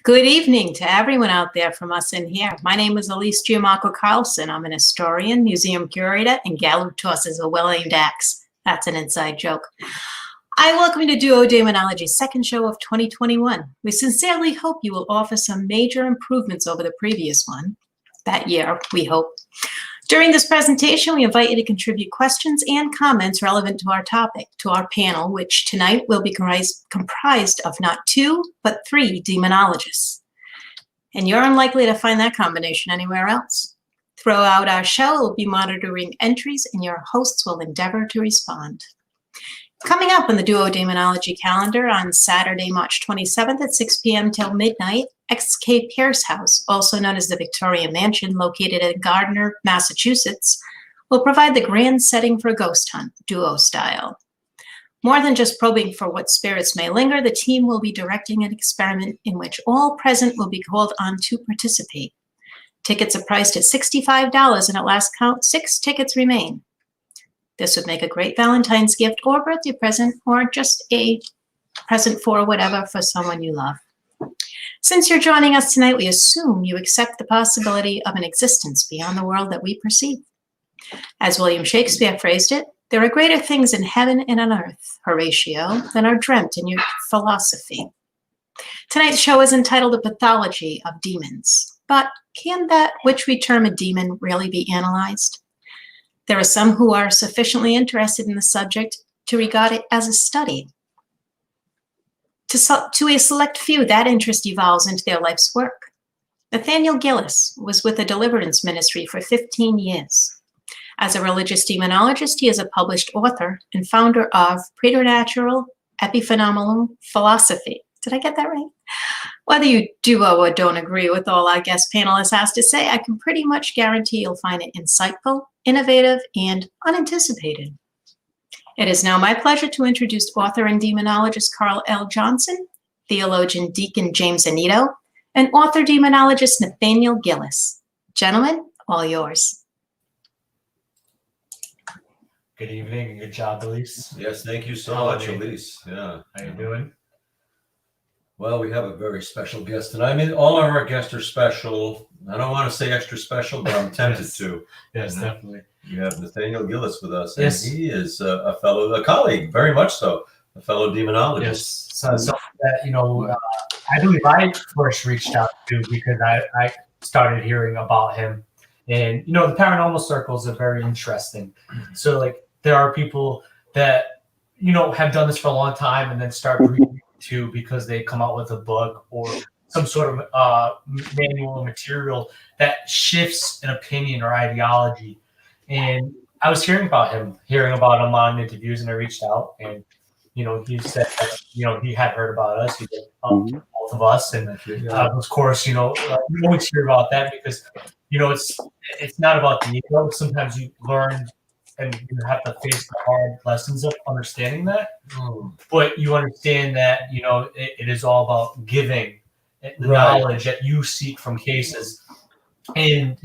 Good evening to everyone out there from us in here. My name is Elise Giamacco Carlson. I'm an historian, museum curator, and gal who tosses a well-aimed axe. That's an inside joke. I welcome you to Duo Demonology's second show of 2021. We sincerely hope you will offer some major improvements over the previous one. That year, we hope. During this presentation, we invite you to contribute questions and comments relevant to our topic, to our panel, which tonight will be comprised of not two, but three demonologists. And you're unlikely to find that combination anywhere else. Throughout our show, we'll be monitoring entries, and your hosts will endeavor to respond. Coming up on the Duo Demonology calendar on Saturday, March 27th at 6 p.m. till midnight, XK Pierce House, also known as the Victoria Mansion, located in Gardner, Massachusetts, will provide the grand setting for a ghost hunt, duo style. More than just probing for what spirits may linger, the team will be directing an experiment in which all present will be called on to participate. Tickets are priced at $65, and at last count, 6 tickets remain. This would make a great Valentine's gift or birthday present, or just a present for whatever for someone you love. Since you're joining us tonight, we assume you accept the possibility of an existence beyond the world that we perceive. As William Shakespeare phrased it, there are greater things in heaven and on earth, Horatio, than are dreamt in your philosophy. Tonight's show is entitled The Pathology of Demons. But can that which we term a demon really be analyzed? There are some who are sufficiently interested in the subject to regard it as a study. To a select few, that interest evolves into their life's work. Nathaniel Gillis was with the Deliverance Ministry for 15 years. As a religious demonologist, he is a published author and founder of Preternatural Epiphenomenal Philosophy. Did I get that right? Whether you do or don't agree with all our guest panelists has to say, I can pretty much guarantee you'll find it insightful, innovative, and unanticipated. It is now my pleasure to introduce author and demonologist Carl L. Johnson, theologian Deacon James Anito, and author-demonologist Nathaniel Gillis. Gentlemen, all yours. Good evening and good job, Elise. Yes, thank you so much, Elise. Yeah. How you doing? Well, we have a very special guest tonight. I mean, all of our guests are special. I don't want to say extra special, but I'm tempted to. Yes, definitely. We have Nathaniel Gillis with us, Yes. and he is a colleague, very much so, a fellow demonologist. Yes, so that I believe I first reached out to because I started hearing about him, and the paranormal circles are very interesting. So like there are people that have done this for a long time and then start reading to because they come out with a book or some sort of manual or material that shifts an opinion or ideology. And I was hearing about him on interviews, and I reached out, and he said that he had heard about us, he did both of us, and of course you always hear about that because it's not about the ego. Sometimes you learn and you have to face the hard lessons of understanding that, but you understand that it is all about giving the knowledge that you seek from cases, and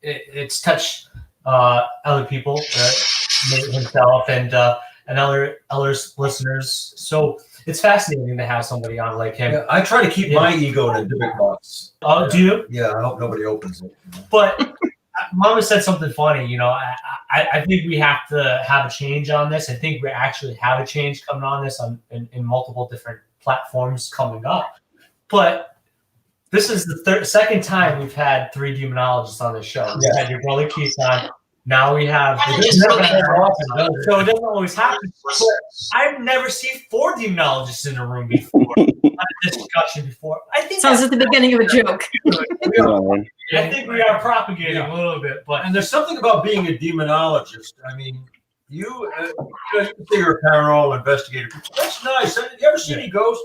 it's touched other people, himself and other listeners. So it's fascinating to have somebody on like him. Yeah, I try to keep my ego in a different box. Oh, do you? Yeah, I hope nobody opens it. But Mama said something funny. I think we have to have a change on this. I think we actually have a change coming on this in multiple different platforms coming up. But this is the second time we've had 3 demonologists on this show. We had your brother Keith on. Now we have. So it doesn't always happen. But I've never seen 4 demonologists in a room before. On a discussion before. I think Sounds at the beginning of a joke. I think we are propagating a little bit, And there's something about being a demonologist. I mean, you say you're a paranormal investigator. That's nice. Have you ever seen any ghosts?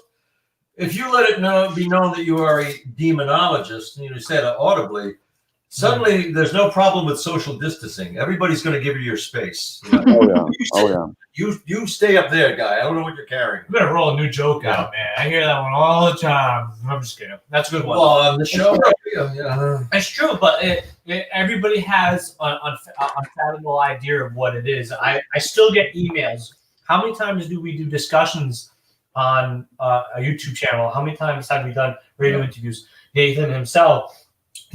If you let it be known that you are a demonologist, and you say that audibly, suddenly there's no problem with social distancing. Everybody's going to give you your space. You stay up there, guy. I don't know what you're carrying. I'm gonna roll a new joke out, man. I hear that one all the time. I'm just kidding. That's a good one. Well, on the show, It's true, but everybody has an unfathomable idea of what it is. I still get emails. How many times do we do discussions on a YouTube channel. How many times have we done radio interviews? Nathan himself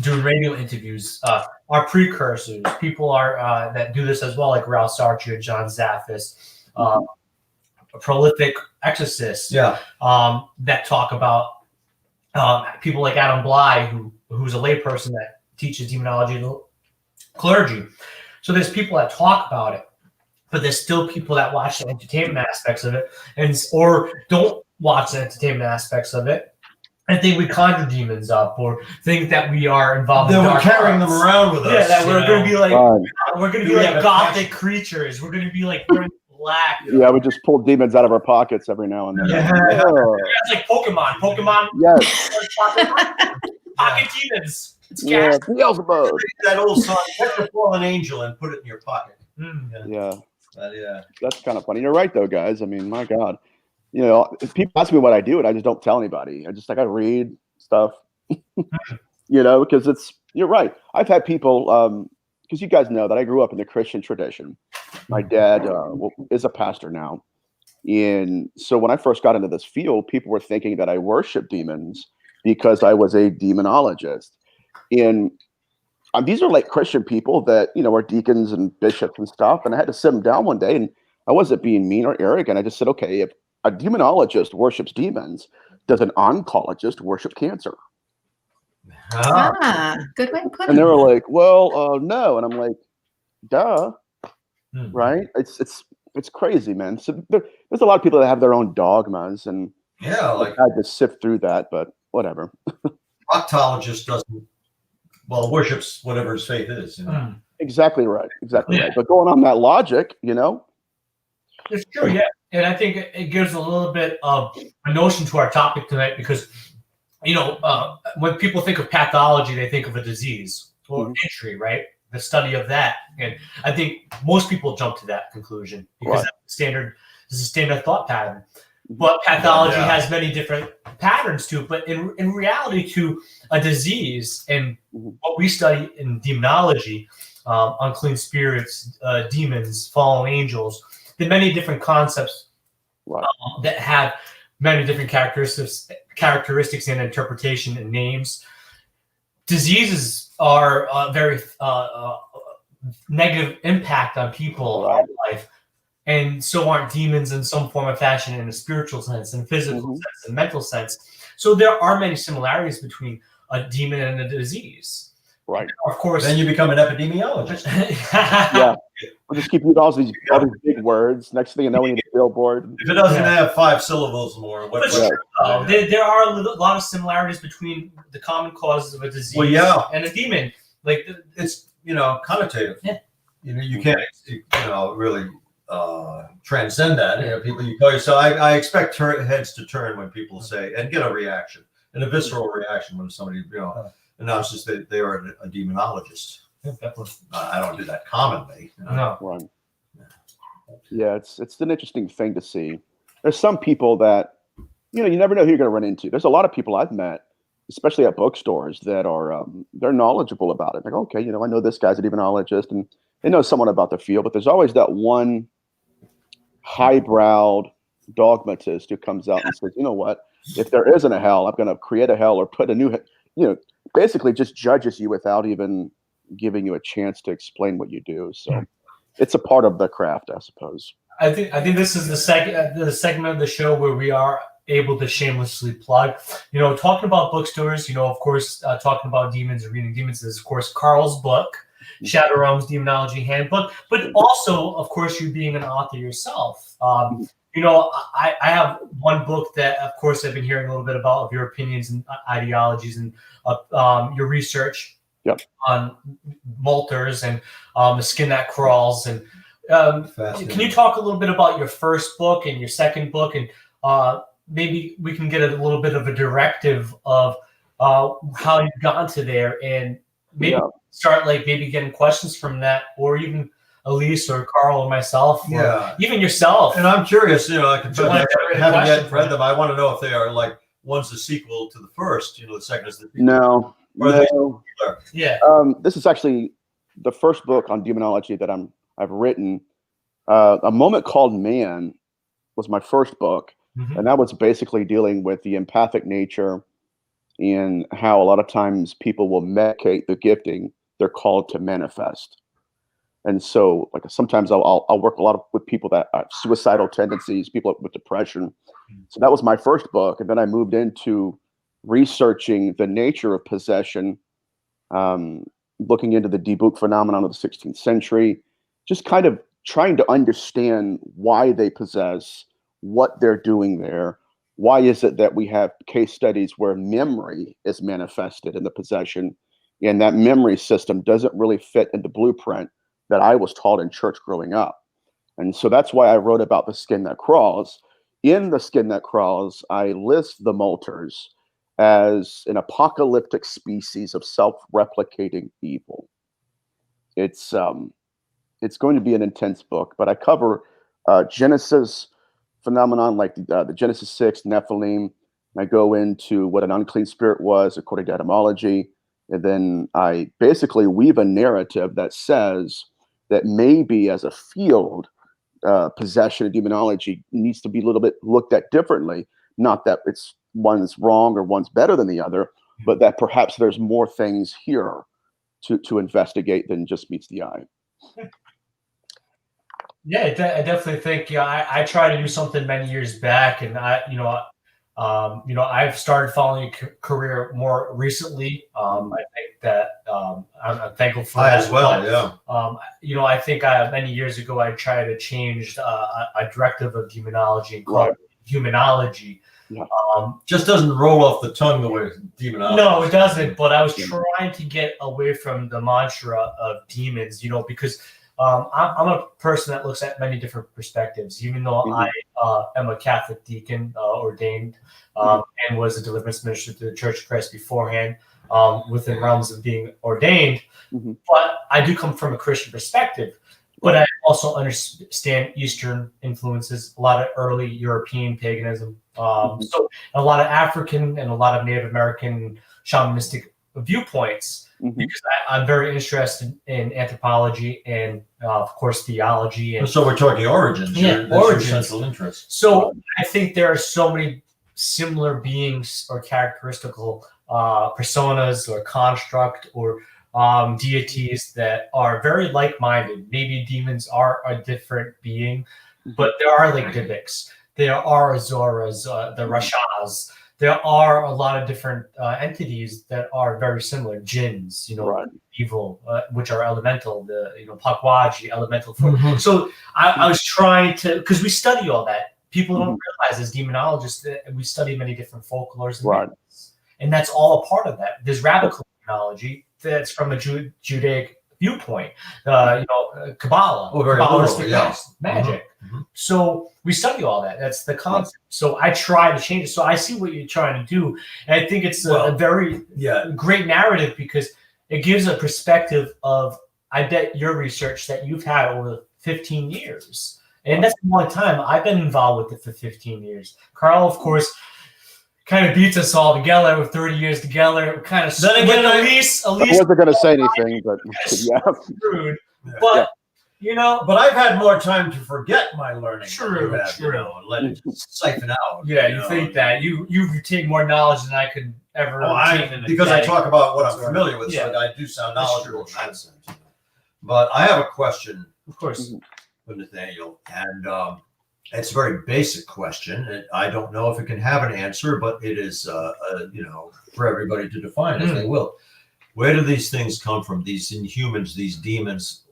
doing radio interviews. Our precursors, people are that do this as well, like Ralph Sartre, John Zaffis, prolific exorcists. That talk about people like Adam Bly, who's a layperson that teaches demonology to the clergy. So there's people that talk about it, but there's still people that watch the entertainment aspects of it, or don't watch the entertainment aspects of it, and think we conjure demons up, or think that we are involved. That in we're carrying them around with us. Yeah, that we're going to be like we're going to be like gothic passion? creatures. We're going to be like wearing black. Yeah, we just pull demons out of our pockets every now and then. It's like Pokemon. Yes. Pocket demons. It's Yeah, Beelzebub. That old song, "Catch a fallen angel and put it in your pocket." Yeah. Yeah. That's kind of funny. You're right, though, guys. I mean, my God. You know, if people ask me what I do, and I just don't tell anybody. I just I read stuff, you know, because you're right. I've had people, because you guys know that I grew up in the Christian tradition. My dad is a pastor now. And so when I first got into this field, people were thinking that I worship demons because I was a demonologist. And these are like Christian people that, you know, are deacons and bishops and stuff. And I had to sit them down one day, and I wasn't being mean or arrogant. I just said, okay, if a demonologist worships demons, does an oncologist worship cancer? Good way to put it. And they were like, well, no. And I'm like, duh, right? It's crazy, man. So there's a lot of people that have their own dogmas, and like I had to sift through that, but whatever. proctologist worships whatever his faith is. You know? Exactly right. Right. But going on that logic, you know, it's true, yeah. And I think it gives a little bit of a notion to our topic tonight, because, you know, when people think of pathology, they think of a disease or injury, right? The study of that. And I think most people jump to that conclusion because that's the standard thought pattern. But pathology has many different patterns to it. But in reality, to a disease, and what we study in demonology, unclean spirits, demons, fallen angels, there are many different concepts that have many different characteristics and interpretation and names. Diseases are a very negative impact on people in life, and so aren't demons in some form of fashion, in a spiritual sense, in physical sense, and mental sense. So there are many similarities between a demon and a disease. Right. Of course. Then you become an epidemiologist. Yeah. We'll just keep using all these big words. Next thing you know, we need a billboard. If it doesn't have 5 syllables more, what? There are a lot of similarities between the common causes of a disease and a demon. Like it's connotative. Yeah. You know, you can't really transcend that. You know, people, you call yourself. I expect heads to turn when people say and get a reaction, and a visceral reaction when somebody announces that they are a demonologist. I don't do that commonly. No. Right. Yeah, it's an interesting thing to see. There's some people that, you never know who you're going to run into. There's a lot of people I've met, especially at bookstores, that are they're knowledgeable about it. Like, okay, I know this guy's a demonologist, and they know somewhat about the field, but there's always that one highbrowed dogmatist who comes out and says, you know what? If there isn't a hell, I'm going to create a hell or put a new, basically just judges you without even giving you a chance to explain what you do. So it's a part of the craft, I suppose. I think this is the segment of the show where we are able to shamelessly plug. Talking about bookstores, of course, talking about demons and reading demons is, of course, Carl's book, Shadow Realms Demonology Handbook, but also, of course, you being an author yourself. I have one book that, of course, I've been hearing a little bit about, of your opinions and ideologies and your research on molters and the skin that crawls. And can you talk a little bit about your first book and your second book, and maybe we can get a little bit of a directive of how you've gotten to there, and maybe start maybe getting questions from that, or even Elise or Carl or myself, or even yourself. And I'm curious, I haven't yet read them. I want to know if they are one's the sequel to the first, the second is the sequel. No. Yeah. This is actually the first book on demonology that I've written. A Moment Called Man was my first book. Mhm. And that was basically dealing with the empathic nature and how a lot of times people will medicate the gifting they're called to manifest. And so, like sometimes I'll work a lot with people that have suicidal tendencies, people with depression. So that was my first book, and then I moved into researching the nature of possession, um, looking into the debug phenomenon of the 16th century, just kind of trying to understand why they possess, what they're doing there. Why is it that we have case studies where memory is manifested in the possession, and that memory system doesn't really fit in the blueprint that I was taught in church growing up? And so that's why I wrote about the skin that crawls. In the skin that crawls, I list the molters as an apocalyptic species of self-replicating evil. It's going to be an intense book, but I cover Genesis phenomenon like the Genesis 6 Nephilim. I go into what an unclean spirit was according to etymology, and then I basically weave a narrative that says that maybe as a field, possession and demonology needs to be a little bit looked at differently. Not that it's one's wrong or one's better than the other, but that perhaps there's more things here to investigate than just meets the eye. Yeah, I definitely think, I tried to do something many years back, and I've started following a career more recently. I think that I'm thankful for I that as well. but, Yeah. I think many years ago I tried to change a directive of demonology and call it humanology. Yeah. Just doesn't roll off the tongue the way demonology. No, it doesn't. But I was trying to get away from the mantra of demons, because I'm a person that looks at many different perspectives. Even though I am a Catholic deacon, ordained, and was a deliverance minister to the Church of Christ beforehand, within realms of being ordained. But I do come from a Christian perspective. But I also understand Eastern influences, a lot of early European paganism, so a lot of African and a lot of Native American shamanistic viewpoints, because I'm very interested in anthropology and, of course, theology. And so we're talking origins. Yeah, That's origins. your central interest. So I think there are so many similar beings or characteristical personas or construct or deities that are very like-minded. Maybe demons are a different being, but there are like Dybbuk's, there are Azoras, the Rashas. There are a lot of different entities that are very similar. Jinns, evil, which are elemental. The Pakwaji, elemental. So I was trying to, because we study all that. People don't realize as demonologists that we study many different folklores and myths, and that's all a part of that. There's radical demonology that's from a Judaic viewpoint, Kabbalah, Kabbalistic magic. So we study all that. That's the concept. So I try to change it. So I see what you're trying to do, and I think it's a very great narrative, because it gives a perspective of, I bet, your research that you've had over 15 years. And that's a long time. I've been involved with it for 15 years. Carl, of course, kind of beats us all together with 30 years together. Kind of. Then again, Elise I wasn't going to say anything, but screwed. But but I've had more time to forget my learning. True. And let it siphon out. Yeah, you think that you retain more knowledge than I could ever. Because I talk about what I'm familiar with, so I do sound knowledgeable in that sense. But I have a question, of course, for Nathaniel, and it's a very basic question. I don't know if it can have an answer, but it is, for everybody to define as they will. Where do these things come from? These inhumans, these demons.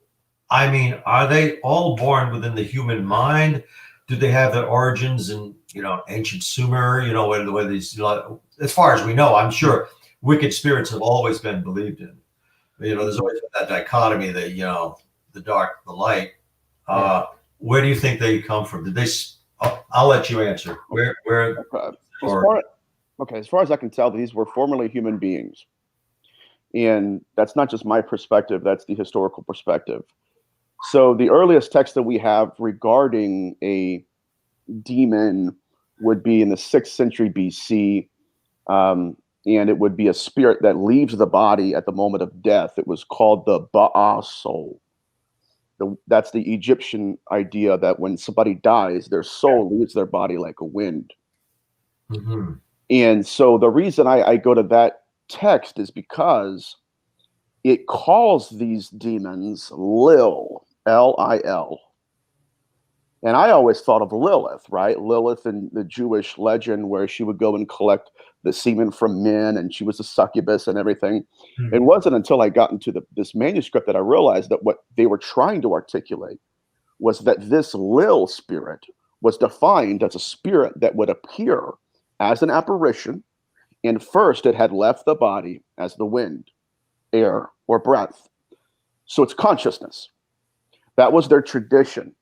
I mean, are they all born within the human mind? Do they have their origins in, ancient Sumer? And the way these, as far as we know, I'm sure wicked spirits have always been believed in. There's always been that dichotomy that, the dark, the light. Where do you think they come from? Did they? I'll let you answer. Where? As far as I can tell, these were formerly human beings, and that's not just my perspective. That's the historical perspective. So the earliest text that we have regarding a demon would be in the 6th century BC, and it would be a spirit that leaves the body at the moment of death. It was called the Ba'a soul. That's the Egyptian idea that when somebody dies, their soul leaves their body like a wind. Mhm. And so the reason I go to that text is because it calls these demons Lil, Lil. And I always thought of Lilith, right? Lilith in the Jewish legend where she would go and collect the semen from men and she was a succubus and everything. It wasn't until I got into this manuscript that I realized that what they were trying to articulate was that this Lil spirit was defined as a spirit that would appear as an apparition. And first it had left the body as the wind, air, or breath. So it's consciousness. That was their tradition.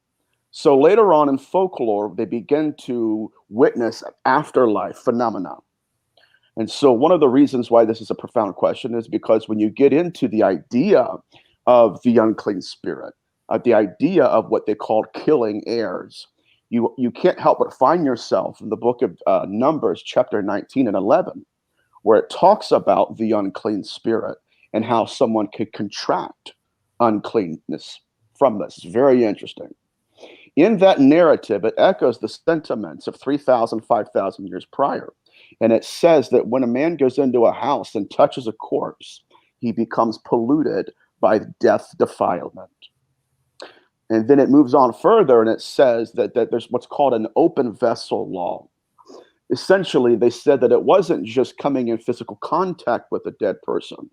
So later on in folklore, they begin to witness afterlife phenomena. And so one of the reasons why this is a profound question is because when you get into the idea of the unclean spirit, the idea of what they called killing heirs, you can't help but find yourself in the book of Numbers, chapter 19 and 11, where it talks about the unclean spirit and how someone could contract uncleanness from this. It's very interesting. In that narrative, it echoes the sentiments of 3,000, 5,000 years prior. And it says that when a man goes into a house and touches a corpse, he becomes polluted by death defilement. And then it moves on further and it says that there's what's called an open vessel law. Essentially, they said that it wasn't just coming in physical contact with a dead person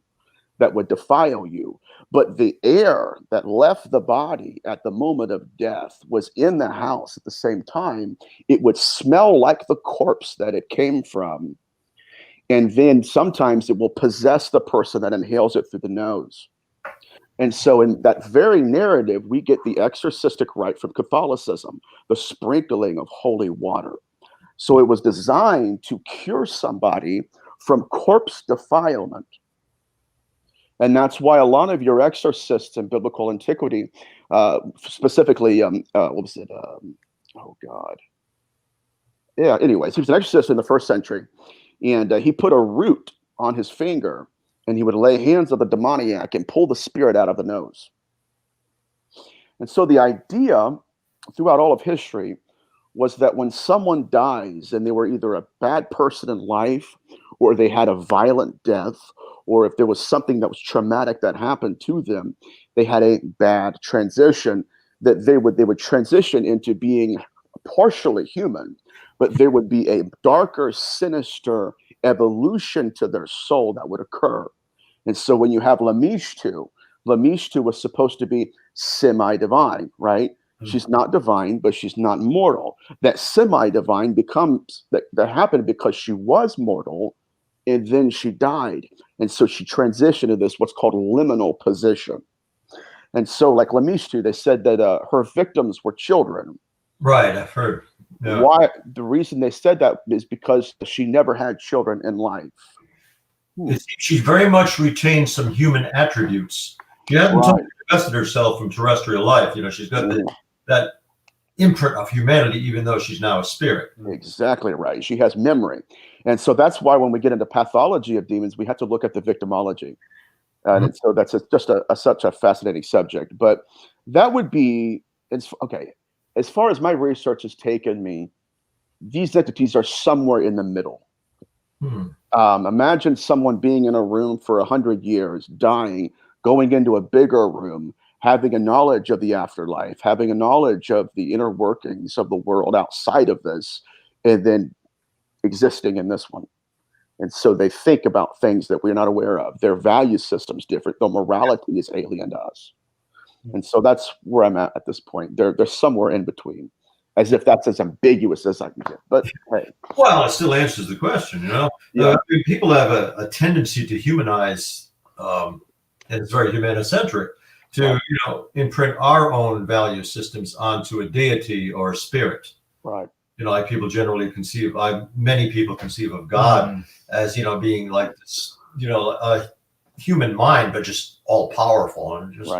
that would defile you, but the air that left the body at the moment of death was in the house at the same time. It would smell like the corpse that it came from. And then sometimes it will possess the person that inhales it through the nose. And so in that very narrative, we get the exorcistic rite from Catholicism, the sprinkling of holy water. So it was designed to cure somebody from corpse defilement. And that's why a lot of your exorcists in biblical antiquity, specifically, what was it? Oh, God. Yeah, anyways, he was an exorcist in the 1st century. And he put a root on his finger and he would lay hands on the demoniac and pull the spirit out of the nose. And so the idea throughout all of history was that when someone dies and they were either a bad person in life or they had a violent death, or if there was something that was traumatic that happened to them, they had a bad transition, that they would transition into being partially human, but there would be a darker, sinister evolution to their soul that would occur. And so when you have Lamishtu was supposed to be semi-divine, right? She's not divine, but she's not mortal. That semi-divine becomes, that happened because she was mortal, and then she died. And so she transitioned to this, what's called liminal position. And so like Lamishtu, they said that her victims were children. Right, I've heard. Yeah. Why? The reason they said that is because she never had children in life. She's very much retained some human attributes. She hasn't totally divested herself from terrestrial life. You know, she's got that imprint of humanity, even though she's now a spirit. Exactly right. She has memory. And so that's why when we get into pathology of demons, we have to look at the victimology. And so that's just such a fascinating subject. But that would be, okay, as far as my research has taken me, these entities are somewhere in the middle. Imagine someone being in a room for 100 years, dying, going into a bigger room, having a knowledge of the afterlife, having a knowledge of the inner workings of the world outside of this, and then existing in this one. And so they think about things that we're not aware of. Their value system's different. Their morality is alien to us. And so that's where I'm at this point. They're somewhere in between, as if that's as ambiguous as I can get. But hey. Well, it still answers the question, you know? Yeah. I mean, people have a tendency to humanize, and it's very humanocentric, to imprint our own value systems onto a deity or a spirit. Right. You know, like people generally many people conceive of God as, being like this, a human mind, but just all powerful, and just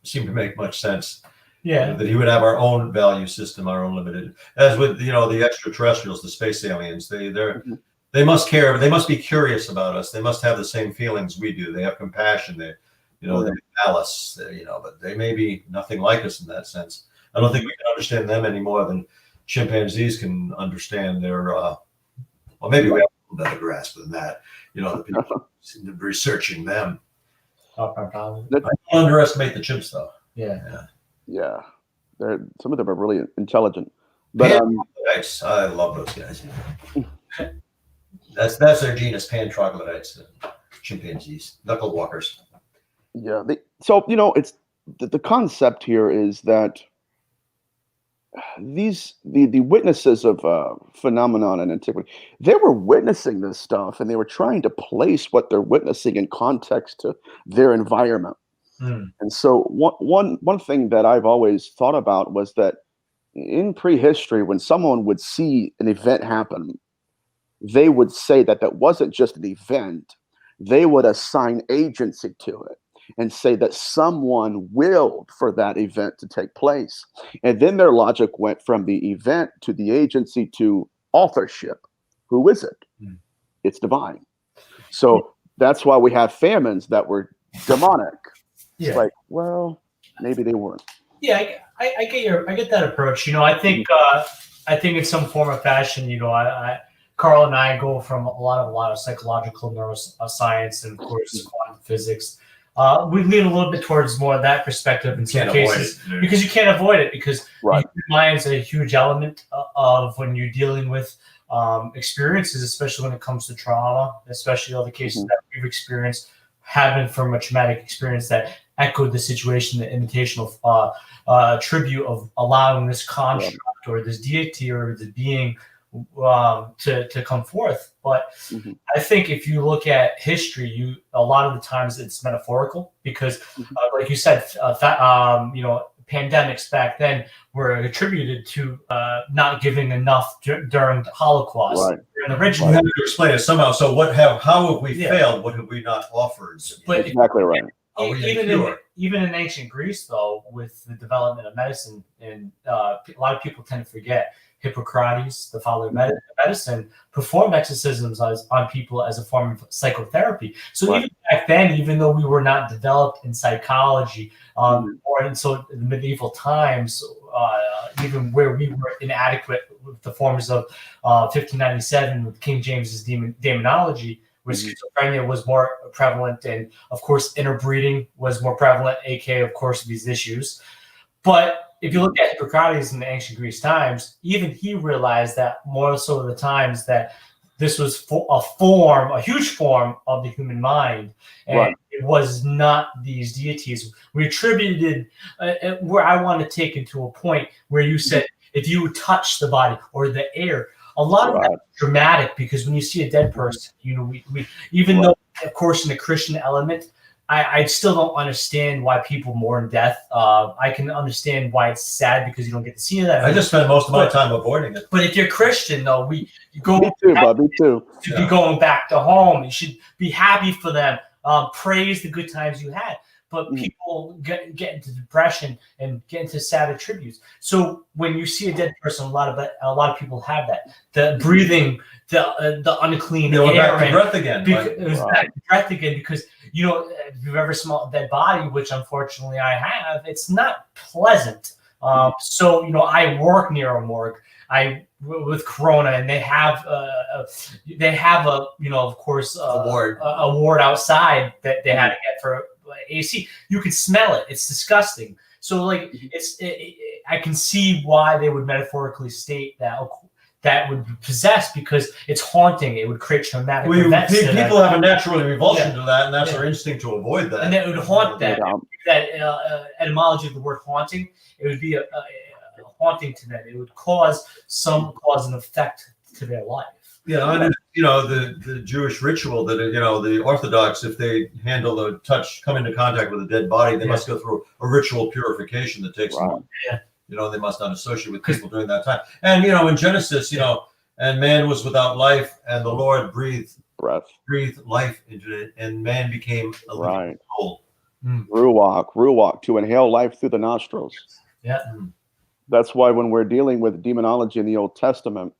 seem to make much sense. Yeah. That he would have our own value system, our own limited, as with, the extraterrestrials, the space aliens, they must care. They must be curious about us. They must have the same feelings we do. They have compassion. you know, they have malice, you know, but they may be nothing like us in that sense. I don't think we can understand them any more than chimpanzees can understand their, well, maybe we have a little better grasp than that, you know, the people researching them. Don't underestimate the chimps, though. Yeah. Yeah. Some of them are really intelligent. But I love those guys. That's their genus, pan troglodytes, chimpanzees, knuckle walkers. Yeah. So, you know, it's the concept here is that the witnesses of phenomenon in antiquity, they were witnessing this stuff and they were trying to place what they're witnessing in context to their environment. And so one thing that I've always thought about was that in prehistory, when someone would see an event happen, they would say that that wasn't just an event. They would assign agency to it and say that someone willed for that event to take place. And then their logic went from the event to the agency to authorship. Who is it? It's divine. So that's why we have famines that were demonic. Yeah. It's like, well, maybe they weren't. Yeah, I get that approach. You know, I think in some form or fashion, you know, Carl and I go from a lot of psychological neuroscience and of course quantum physics. We lean a little bit towards more of that perspective in some cases because you can't avoid it because Right. mind's a huge element of when you're dealing with experiences, especially when it comes to trauma, especially all the cases that we've experienced have been from a traumatic experience that echoed the situation, the invitational tribute of allowing this construct or this deity or the being to come forth. But I think if you look at history, a lot of the times it's metaphorical because, like you said, you know, pandemics back then were attributed to not giving enough during the Holocaust. Right. During the original, You have to explain it somehow. So how have we failed? What have we not offered? But Exactly right. Even in ancient Greece, though, with the development of medicine, and a lot of people tend to forget, Hippocrates, the father of medicine, performed exorcisms on people as a form of psychotherapy. So even back then, even though we were not developed in psychology, or in the medieval times, even where we were inadequate with the forms of 1597 with King James's demonology, where schizophrenia was more prevalent, and of course interbreeding was more prevalent, aka of course these issues. But if you look at Hippocrates in the ancient Greece times, even he realized that more so of the times that this was a huge form of the human mind, and it was not these deities. We attributed where I want to take it to a point where you said if you touch the body or the air. A lot of that is dramatic because when you see a dead person, you know, we even though, of course, in the Christian element, I still don't understand why people mourn death. I can understand why it's sad because you don't get to see that. I just spend most of my time avoiding it. But if you're Christian, though, you go. Me too, Bob. Me too. To be going back to home, you should be happy for them. Praise the good times you had. But people get into depression and get into sad attributes. So when you see a dead person, a lot of people have that. The breathing, the unclean air, back to breath again. Breath again, because you know if you've ever smelled a dead body, which unfortunately I have, it's not pleasant. So you know I work near a morgue. With Corona, and they have a you know of course a ward outside that they had to get for AC. You could smell it. It's disgusting. So like I can see why they would metaphorically state that would be possessed because it's haunting. It would create traumatic events. People have a natural revulsion to that, and that's their instinct to avoid that. And it would haunt that. That etymology of the word haunting, it would be a haunting to them. It would cause cause and effect to their life. Yeah, and you know the Jewish ritual that you know the Orthodox, if they handle the come into contact with a dead body, they must go through a ritual purification that takes them. You know, they must not associate with people during that time. And you know, in Genesis, you know, and man was without life, and the Lord breathed life into it, and man became a living soul. Ruach, to inhale life through the nostrils. Yeah. That's why when we're dealing with demonology in the Old Testament,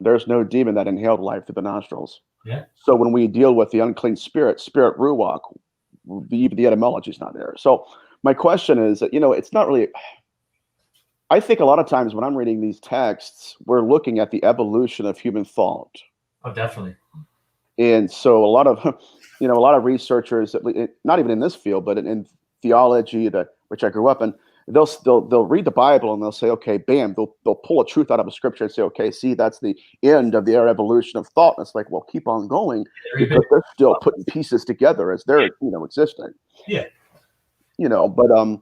there's no demon that inhaled life through the nostrils. Yeah. So when we deal with the unclean spirit ruach, the etymology is not there. So my question is that, it's not really. I think a lot of times when I'm reading these texts, we're looking at the evolution of human thought. Oh, definitely. And so a lot of, a lot of researchers, not even in this field, but in theology, which I grew up in, they'll read the Bible and they'll say, okay, bam, they'll pull a truth out of a scripture and say, okay, see, that's the end of the evolution of thought. And it's like, well, keep on going, because they're still putting pieces together as they're, existing. Yeah. But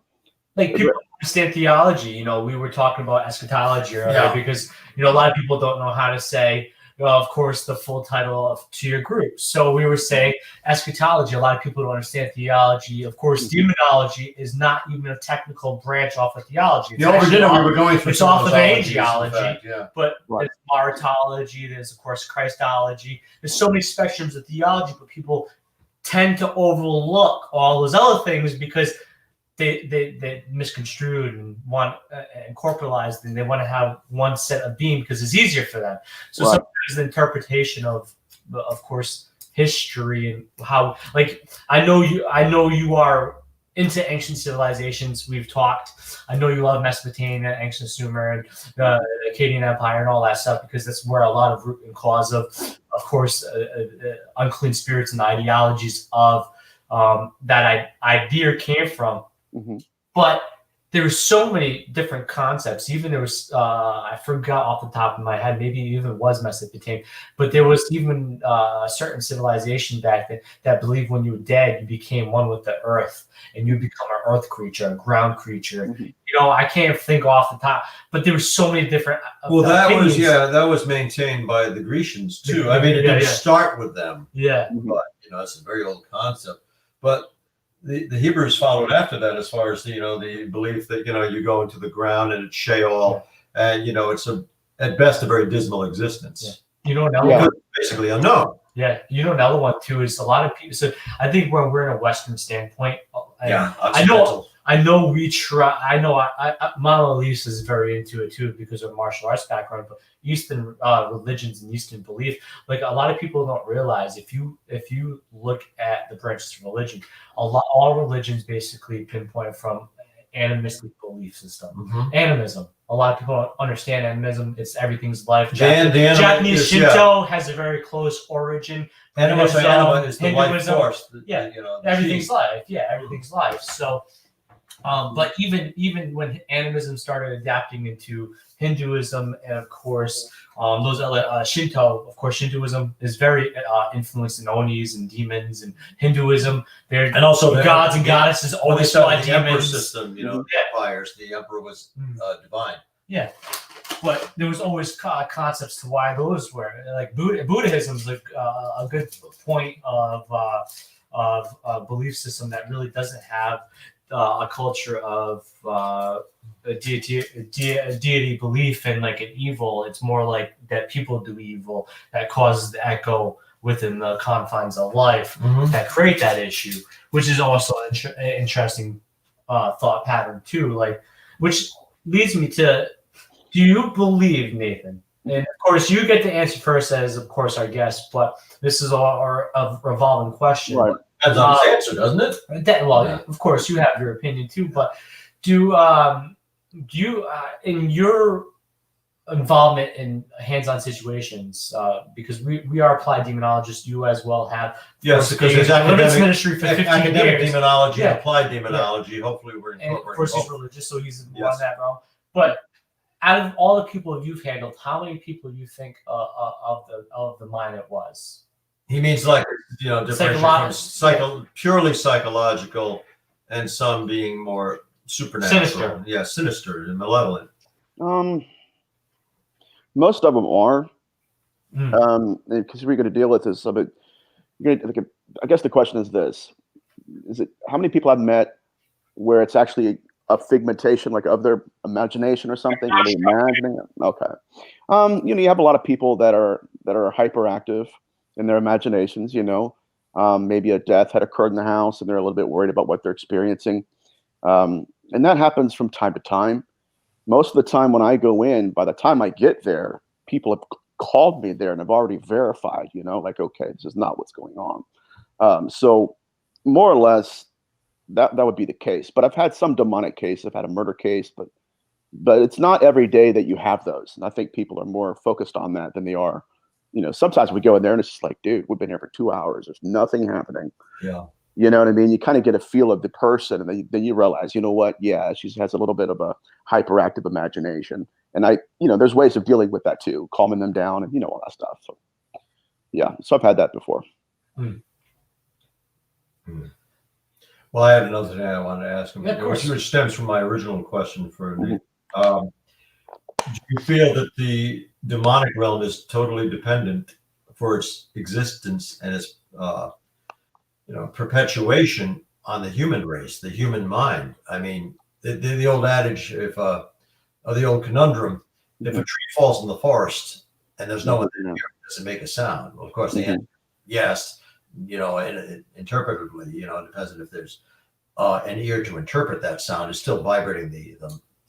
like people understand theology. We were talking about eschatology earlier because a lot of people don't know how to say, of course, the full title to your group. So we were saying eschatology. A lot of people don't understand theology. Of course, demonology is not even a technical branch off of theology. We were going through. It's off of angelology, but Right. there's Maritology. There's, of course, Christology. There's so many spectrums of theology, but people tend to overlook all those other things because they misconstrued and want and corporalized, and they want to have one set of being because it's easier for them. So Right. sometimes the interpretation of course, history and how, like, I know you are into ancient civilizations. We've talked. I know you love Mesopotamia, ancient Sumer, and the Akkadian Empire, and all that stuff, because that's where a lot of root and cause of course, unclean spirits and ideologies of that idea came from. Mm-hmm. But there were so many different concepts. Even there was, I forgot off the top of my head, maybe it even was Mesopotamia, but there was even a certain civilization back then that believed when you were dead, you became one with the earth and you become an earth creature, a ground creature. Mm-hmm. I can't think off the top, but there were so many different opinions. That was maintained by the Grecians too. I mean, it didn't start with them. Yeah. But, it's a very old concept. But the Hebrews followed after that, as far as the belief that you go into the ground and it's Sheol, and it's at best a very dismal existence. Basically unknown. Yeah, another one too is a lot of people. So I think when we're in a Western standpoint, I know we try. I know Mama Elise is very into it too because of martial arts background, but Eastern religions and Eastern belief, like a lot of people don't realize, if you look at the branches of religion, all religions basically pinpoint from animistic belief system. Mm-hmm. Animism. A lot of people don't understand animism. It's everything's life. Japanese Shinto has a very close origin. Anima is the life force. Everything's life. Yeah, everything's life. So. But even when animism started adapting into Hinduism, and of course those other Shinto, of course Shintoism is very influenced in Onis and demons, and Hinduism, and also the gods and goddesses always fought the demons. Emperor system, fires. The emperor was divine. Yeah, but there was always concepts to why those were like Buddhism is a good point of belief system that really doesn't have a culture of deity belief and like an evil. It's more like that people do evil that causes the echo within the confines of life that create that issue, which is also an interesting thought pattern too. Like, which leads me to, do you believe, Nathan? And of course, you get to answer first as, of course, our guest, but this is a revolving question. Right. That's on his answer, doesn't it? Of course, you have your opinion too, but do you, in your involvement in hands-on situations, because we are applied demonologists, you as well have. Yes, because there's academic ministry for 15 academic years. demonology and applied demonology. Hopefully, we're and of course he's religious, so he's Yes. on that realm. But out of all the people you've handled, how many people do you think of the mind it was? He means like different from purely psychological, and some being more supernatural. Sinister. Yeah, sinister and malevolent. Most of them are, because we're going to deal with this. But I guess the question is this: is it how many people I've met where it's actually a figmentation, like of their imagination or something? Are they imagining it? Okay. You have a lot of people that are hyperactive in their imaginations. Maybe a death had occurred in the house and they're a little bit worried about what they're experiencing. And that happens from time to time. Most of the time when I go in, by the time I get there, people have called me there and have already verified, like, okay, this is not what's going on. So more or less, that would be the case. But I've had some demonic case. I've had a murder case, but it's not every day that you have those. And I think people are more focused on that than they are. Sometimes we go in there and it's just like, dude, we've been here for 2 hours. There's nothing happening. Yeah. You know what I mean? You kind of get a feel of the person, and then you realize, you know what? Yeah, she has a little bit of a hyperactive imagination. And there's ways of dealing with that too, calming them down and, all that stuff. So, yeah. So I've had that before. Well, I had another thing I wanted to ask him, Yeah, which stems from my original question for Nate. Do you feel that the demonic realm is totally dependent for its existence and its perpetuation on the human race, the human mind? I mean, the old adage, or the old conundrum, if a tree falls in the forest and there's no one there, does it make a sound? Well, of course, the answer is yes. Interpretively, it depends on if there's an ear to interpret that sound. It's still vibrating the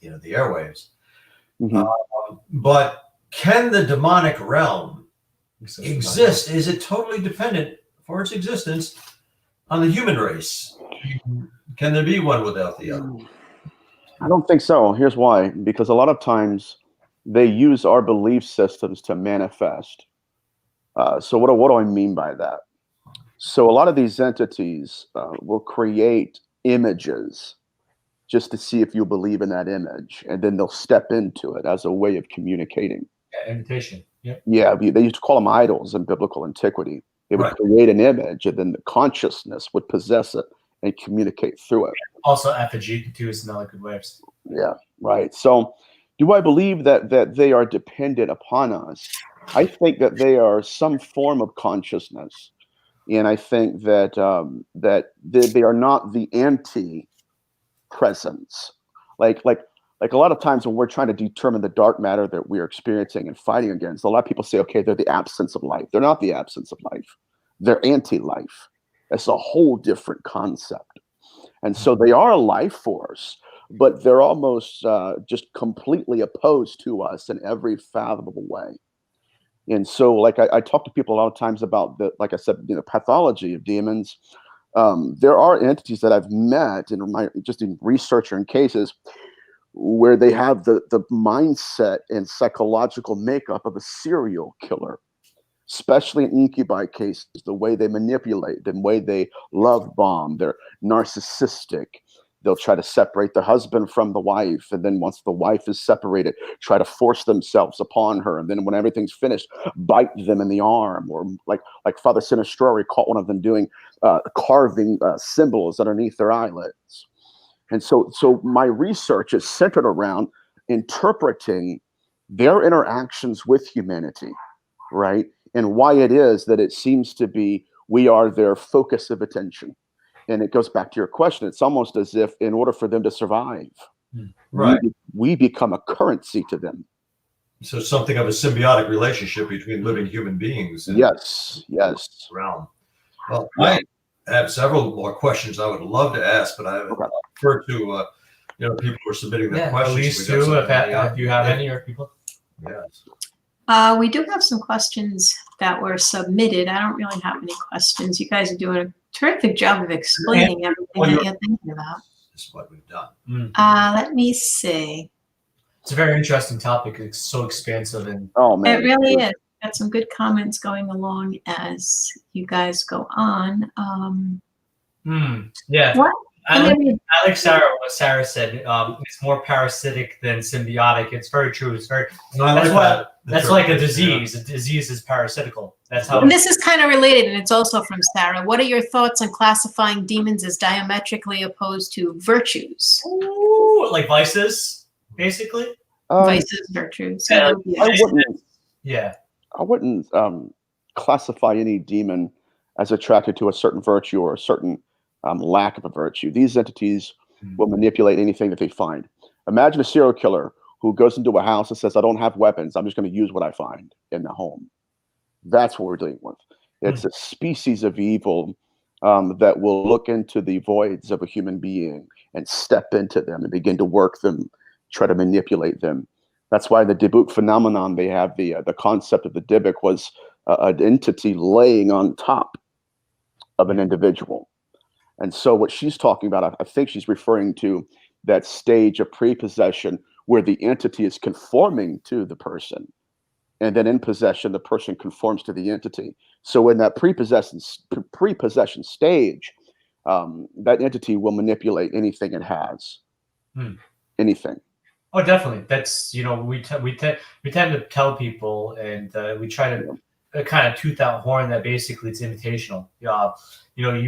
airwaves. But can the demonic realm exist? Is it totally dependent for its existence on the human race? Can there be one without the other? I don't think so. Here's why. Because a lot of times they use our belief systems to manifest. So what do I mean by that? So a lot of these entities will create images just to see if you believe in that image, and then they'll step into it as a way of communicating. Yeah, imitation. Yep. Yeah, they used to call them idols in biblical antiquity. They would create an image, and then the consciousness would possess it and communicate through it. Also, effigy too is another good way. Yeah, right. So, do I believe that they are dependent upon us? I think that they are some form of consciousness. And I think that they are not the anti-presence. Like a lot of times when we're trying to determine the dark matter that we're experiencing and fighting against, a lot of people say, okay, they're the absence of life. They're not the absence of life. They're anti-life. That's a whole different concept. And so they are a life force, but they're almost just completely opposed to us in every fathomable way. And so, like I talk to people a lot of times about like I said, pathology of demons. There are entities that I've met in research or in cases where they have the mindset and psychological makeup of a serial killer, especially in incubi cases. The way they manipulate, the way they love bomb, they're narcissistic. They'll try to separate the husband from the wife. And then once the wife is separated, try to force themselves upon her. And then when everything's finished, bite them in the arm. Or like Father Sinistrori caught one of them doing carving symbols underneath their eyelids. And so my research is centered around interpreting their interactions with humanity, right? And why it is that it seems to be we are their focus of attention. And it goes back to your question. It's almost as if in order for them to survive, we become a currency to them. So something of a symbiotic relationship between living human beings. Yes. Realm. Well, I have several more questions I would love to ask, but I prefer to, people who are submitting their questions. At least two, if you have any, or people. Yes. We do have some questions that were submitted. I don't really have any questions. You guys are doing a terrific job of explaining everything that you're thinking about. This is what we've done. Let me see. It's a very interesting topic. It's so expansive and it really is. Got some good comments going along as you guys go on. Yeah. What? I like Sarah. What Sarah said. It's more parasitic than symbiotic. It's very true. It's very. That's like a disease. A disease is parasitical. That's how. And this is kind of related, and it's also from Sarah. What are your thoughts on classifying demons as diametrically opposed to virtues? Ooh, like vices, basically. Vices, virtues. I wouldn't classify any demon as attracted to a certain virtue or a certain lack of a virtue. These entities will manipulate anything that they find. Imagine a serial killer who goes into a house and says, I don't have weapons. I'm just going to use what I find in the home. That's what we're dealing with. It's a species of evil that will look into the voids of a human being and step into them and begin to work them, try to manipulate them. That's why the Dybbuk phenomenon, they have the concept of the Dybbuk was an entity laying on top of an individual. And so what she's talking about, I think she's referring to that stage of prepossession where the entity is conforming to the person. And then in possession, the person conforms to the entity. So in that prepossession stage, that entity will manipulate anything it has. Anything. Oh, definitely. That's, we tend to tell people, and we try to kind of tooth out horn that basically it's invitational. You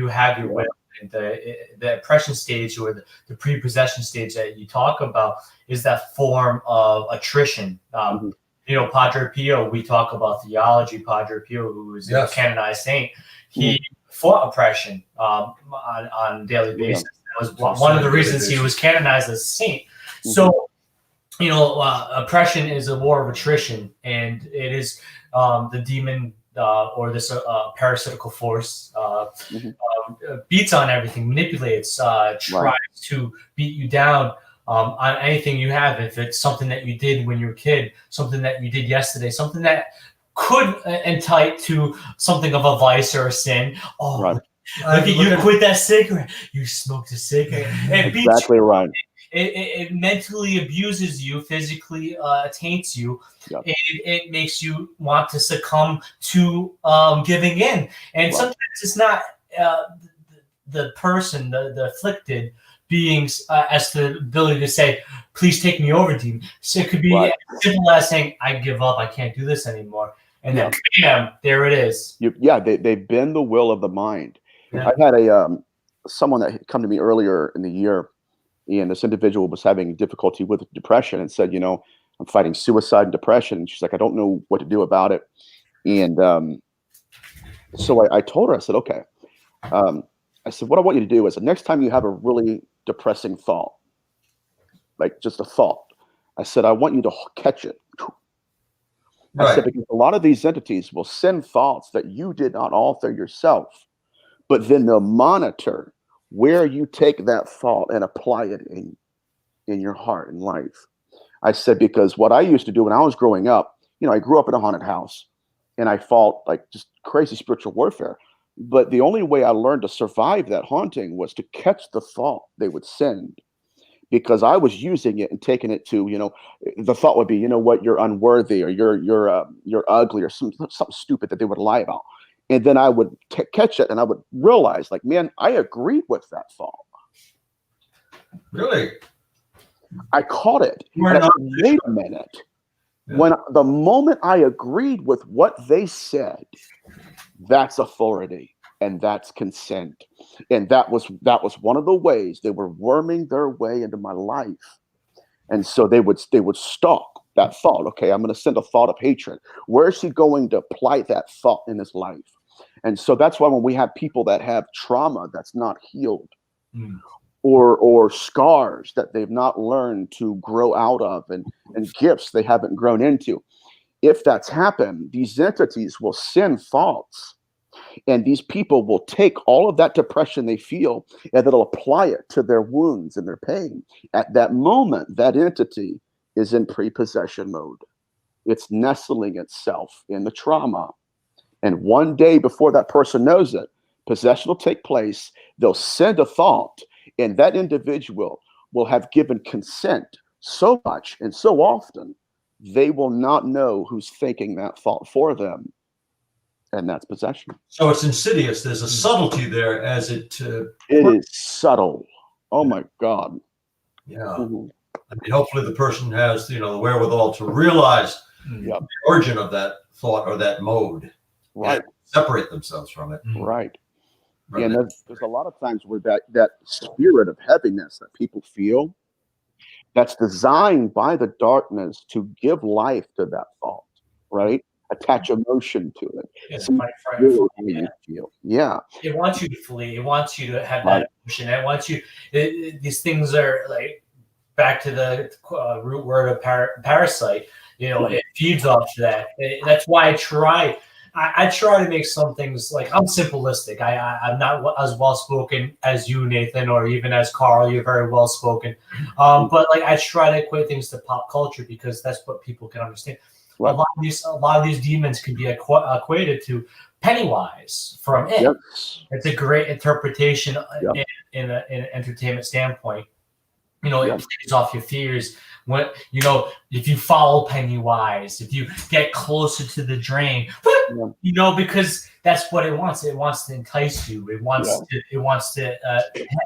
have your will. And the oppression stage, or the prepossession stage that you talk about, is that form of attrition. Padre Pio, we talk about theology. Padre Pio, who is a canonized saint, he fought oppression on a daily basis. That was one of the reasons he was canonized as a saint. So, oppression is a war of attrition, and it is the demon or this parasitical force beats on everything, manipulates, tries to beat you down on anything you have. If it's something that you did when you were a kid, something that you did yesterday, something that could entitle to something of a vice or a sin. Look at you, quit that cigarette. You smoked a cigarette. It beats exactly you. Right. It mentally abuses you, physically taints you, and it makes you want to succumb to giving in. And sometimes it's not the person, the afflicted beings, as the ability to say, please take me over, demon. So it could be as simple as saying, I give up, I can't do this anymore. And then, bam, there it is. They bend the will of the mind. I had someone that had come to me earlier in the year, and this individual was having difficulty with depression and said, I'm fighting suicide and depression. And she's like, I don't know what to do about it. And so I told her, I said, okay. I said, what I want you to do is the next time you have a really depressing thought, like just a thought, I said, I want you to catch it. I said, because a lot of these entities will send thoughts that you did not author yourself, but then they'll monitor where you take that thought and apply it in your heart and life. I said, because what I used to do when I was growing up, I grew up in a haunted house, and I fought like just crazy spiritual warfare. But the only way I learned to survive that haunting was to catch the thought they would send, because I was using it and taking it to, the thought would be, you're unworthy, or you're ugly, or something stupid that they would lie about. And then I would catch it, and I would realize, like, man, I agreed with that thought. Really? I caught it. Wait a minute. Yeah. When the moment I agreed with what they said, that's authority, and that's consent. And that was one of the ways they were worming their way into my life. And so they would stalk that thought. Okay, I'm going to send a thought of hatred. Where is he going to apply that thought in his life? And so that's why when we have people that have trauma that's not healed, or scars that they've not learned to grow out of, and gifts they haven't grown into, if that's happened, these entities will send thoughts, and these people will take all of that depression they feel, and they'll apply it to their wounds and their pain. At that moment, that entity is in prepossession mode. It's nestling itself in the trauma. And one day before that person knows it, possession will take place. They'll send a thought, and that individual will have given consent so much and so often, they will not know who's thinking that thought for them. And that's possession. So it's insidious. There's a subtlety there as it... it is subtle. Oh, my God. Yeah. I mean, hopefully the person has, the wherewithal to realize the origin of that thought or that mode. Right. Separate themselves from it. Right. And there's a lot of times where that spirit of heaviness that people feel, that's designed by the darkness to give life to that thought, right? Attach emotion to it. Yeah. It wants you to flee. It wants you to have that emotion. It wants you. These things are like, back to the root word of parasite. It feeds off that. That's why I try to make some things, like, I'm simplistic. I'm not as well spoken as you, Nathan, or even as Carl. You're very well spoken. But like, I try to equate things to pop culture because that's what people can understand. a lot of these demons could be equated to Pennywise from It. Yes. It's a great interpretation Yep. in an entertainment standpoint. You know, it Yep. plays off your fears. When if you follow Pennywise, if you get closer to the drain, because that's what it wants. It wants to entice you. It wants to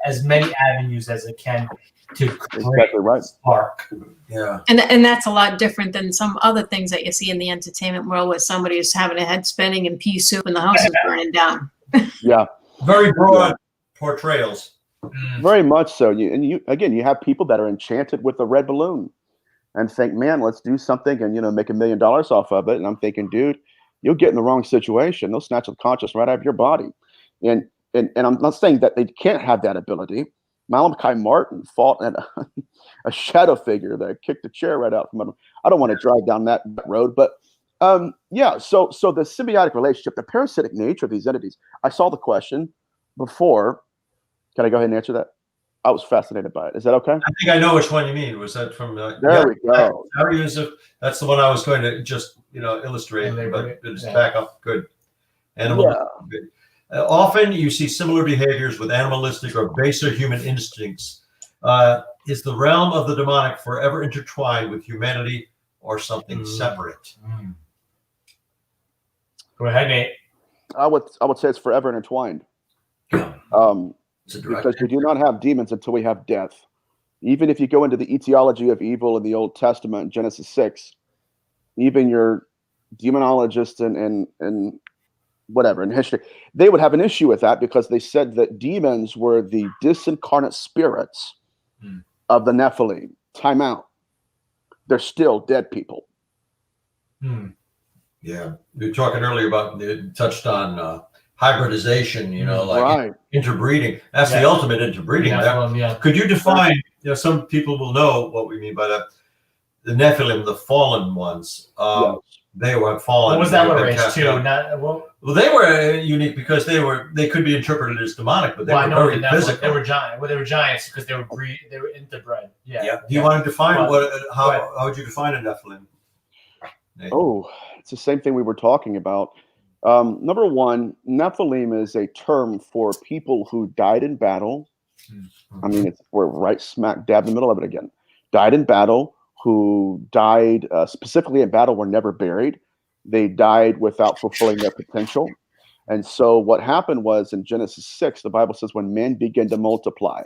as many avenues as it can to create a spark. Yeah. And that's a lot different than some other things that you see in the entertainment world where somebody is having a head spinning and pea soup and the house is burning down. Yeah. Very broad portrayals. Very much so. You have people that are enchanted with the red balloon and think, man, let's do something and make $1 million off of it. And I'm thinking, dude, you'll get in the wrong situation. They'll snatch the conscious right out of your body. And I'm not saying that they can't have that ability. Malachi Martin fought at a shadow figure that kicked the chair right out from him. I don't want to drive down that road, but so the symbiotic relationship, the parasitic nature of these entities. I saw the question before. Can I go ahead and answer that? I was fascinated by it. Is that okay? I think I know which one you mean. Was that from? There we go. That's the one I was going to just illustrate, but it's back up. Good. Animalistic. Good. Often you see similar behaviors with animalistic or baser human instincts. Is the realm of the demonic forever intertwined with humanity or something separate? Go ahead, Nate. I would say it's forever intertwined. Because we do not have demons until we have death. Even if you go into the etiology of evil in the Old Testament, Genesis 6, even your demonologists and whatever in history, they would have an issue with that because they said that demons were the disincarnate spirits of the Nephilim. Time out. They're still dead people. Yeah. We were talking earlier about, touched on hybridization, interbreeding. That's the ultimate interbreeding. Could you define, some people will know what we mean by that. The Nephilim, the fallen ones, they were fallen. What was that race too? Well, they were unique because they could be interpreted as demonic, but they were very physical. They were giant. Well, they were giants because they were interbred. Yeah. Do you want to define how would you define a Nephilim? Oh, it's the same thing we were talking about. Number one, Nephilim is a term for people who died in battle. I mean, we're right smack dab in the middle of it again. Died in battle, who died specifically in battle, were never buried. They died without fulfilling their potential. And so what happened was in Genesis 6, the Bible says when men began to multiply,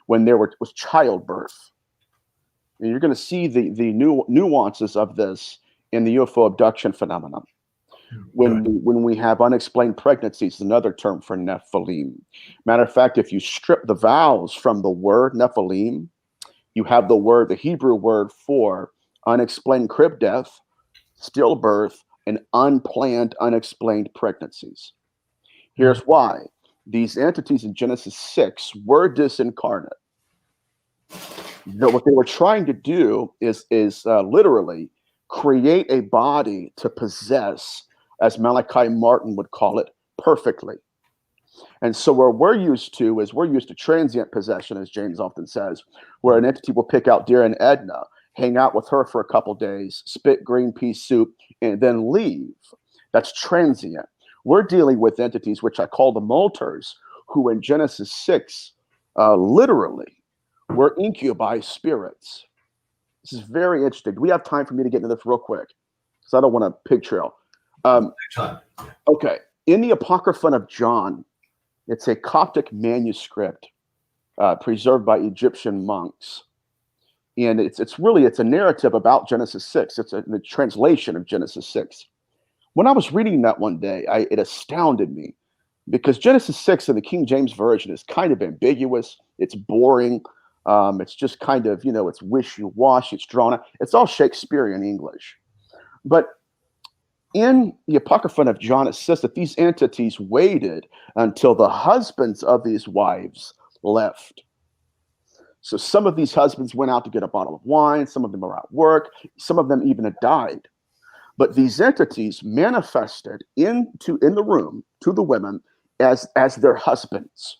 when there was childbirth. And you're going to see the nuances of this in the UFO abduction phenomenon. When we have unexplained pregnancies, another term for Nephilim. Matter of fact, if you strip the vowels from the word Nephilim, you have the Hebrew word for unexplained crib death, stillbirth, and unplanned, unexplained pregnancies. Here's why. These entities in Genesis 6 were disincarnate. What they were trying to do is literally create a body to possess, as Malachi Martin would call it, perfectly. And so where we're used to transient possession, as James often says, where an entity will pick out dear and Edna, hang out with her for a couple days, spit green pea soup, and then leave. That's transient. We're dealing with entities, which I call the molters, who in Genesis 6, literally were incubi spirits. This is very interesting. Do we have time for me to get into this real quick? Because I don't want to pig trail. Okay. In the Apocryphon of John, it's a Coptic manuscript preserved by Egyptian monks. And it's a narrative about Genesis 6. It's the translation of Genesis 6. When I was reading that one day, it astounded me because Genesis 6 in the King James Version is kind of ambiguous. It's boring. It's just kind of, it's wishy-washy. It's drawn out. It's all Shakespearean English. But in the Apocryphon of John, it says that these entities waited until the husbands of these wives left. So some of these husbands went out to get a bottle of wine. Some of them were at work. Some of them even had died. But these entities manifested in the room to the women as their husbands.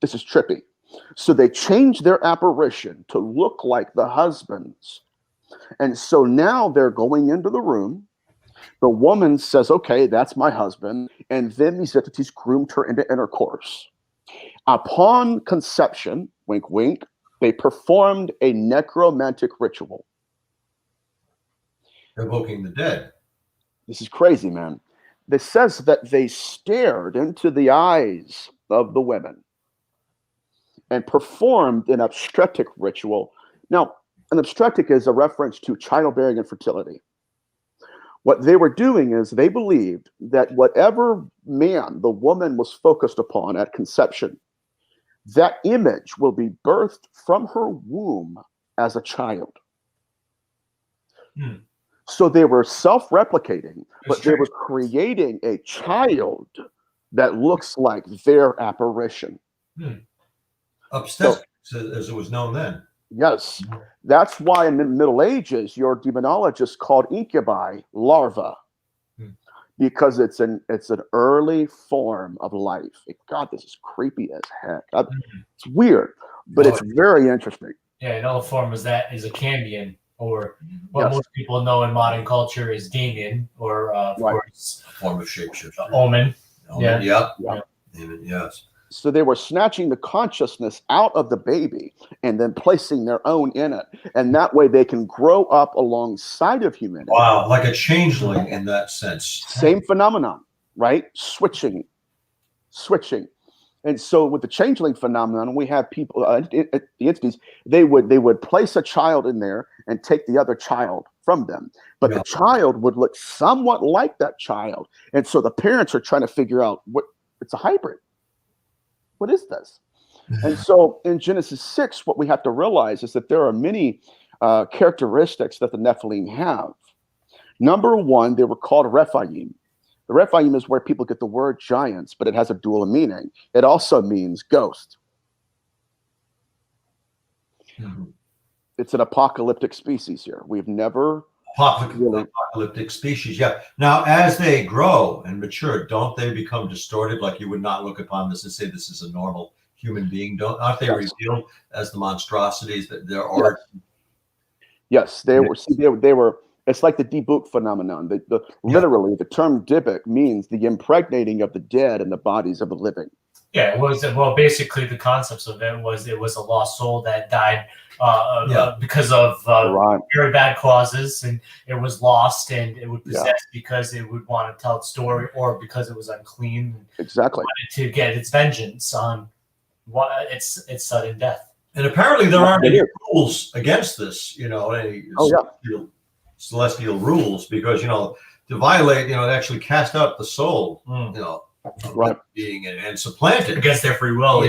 This is trippy. So they changed their apparition to look like the husbands. And so now they're going into the room. The woman says, okay, that's my husband. And then these entities groomed her into intercourse. Upon conception, wink, wink, they performed a necromantic ritual. Evoking the dead. This is crazy, man. It says that they stared into the eyes of the women and performed an obstetric ritual. Now, an obstetric is a reference to childbearing and fertility. What they were doing is they believed that whatever man the woman was focused upon at conception, that image will be birthed from her womb as a child. So they were self-replicating, but they were creating a child that looks like their apparition. Obstetrics, as it was known then. Yes. That's why in the Middle Ages, your demonologists called incubi larvae, because it's an early form of life. God, this is creepy as heck. It's weird, but it's very interesting. Yeah, another form is a Cambion, or what most people know in modern culture is Damien, or of course, a form of shapeshifter. Omen. Omen. Yeah. David, yes. So they were snatching the consciousness out of the baby and then placing their own in it. And that way they can grow up alongside of humanity. Wow, like a changeling in that sense. Same phenomenon, right? Switching. And so with the changeling phenomenon, we have people, the entities, they would place a child in there and take the other child from them. But the child would look somewhat like that child. And so the parents are trying to figure out it's a hybrid. What is this? And so in Genesis 6, what we have to realize is that there are many characteristics that the Nephilim have. Number one, they were called Rephaim. The Rephaim is where people get the word giants, but it has a dual meaning. It also means ghost. It's an apocalyptic species here. We've never... Apocalyptic species, yeah. Now, as they grow and mature, don't they become distorted? Like you would not look upon this and say this is a normal human being. Aren't they revealed as the monstrosities that there are? Yes, they were. See, they were. It's like the debuk phenomenon. Literally, the term dibuk means the impregnating of the dead in the bodies of the living. Yeah, it was. Well, basically, the concepts of it was a lost soul that died because of very bad causes, and it was lost, and it would possess because it would want to tell its story, or because it was unclean. Exactly. Wanted to get its vengeance on its sudden death. And apparently, there aren't any rules against this. Any celestial rules, because to violate, to actually cast out the soul, being and supplant it against their free will.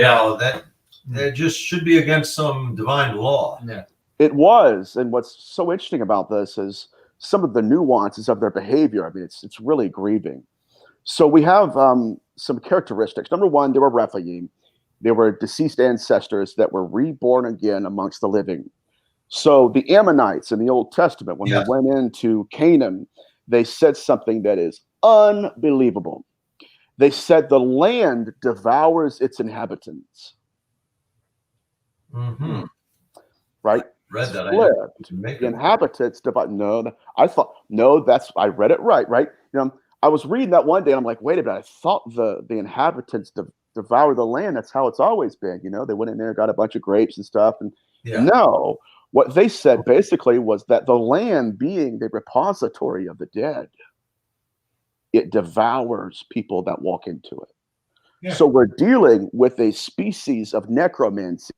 That just should be against some divine law. Yeah, it was. And what's so interesting about this is some of the nuances of their behavior. I mean, it's really grieving. So we have some characteristics. Number one, they were Rephaim. They were deceased ancestors that were reborn again amongst the living. So the Ammonites in the Old Testament, when they went into Canaan, they said something that is unbelievable. They said the land devours its inhabitants. Right? Read that. The inhabitants devour. I read it right. I was reading that one day and I'm like, wait a minute, I thought the inhabitants devour the land. That's how it's always been. They went in there, got a bunch of grapes and stuff. And no, what they said basically was that the land, being the repository of the dead, it devours people that walk into it. Yeah. So we're dealing with a species of necromancy.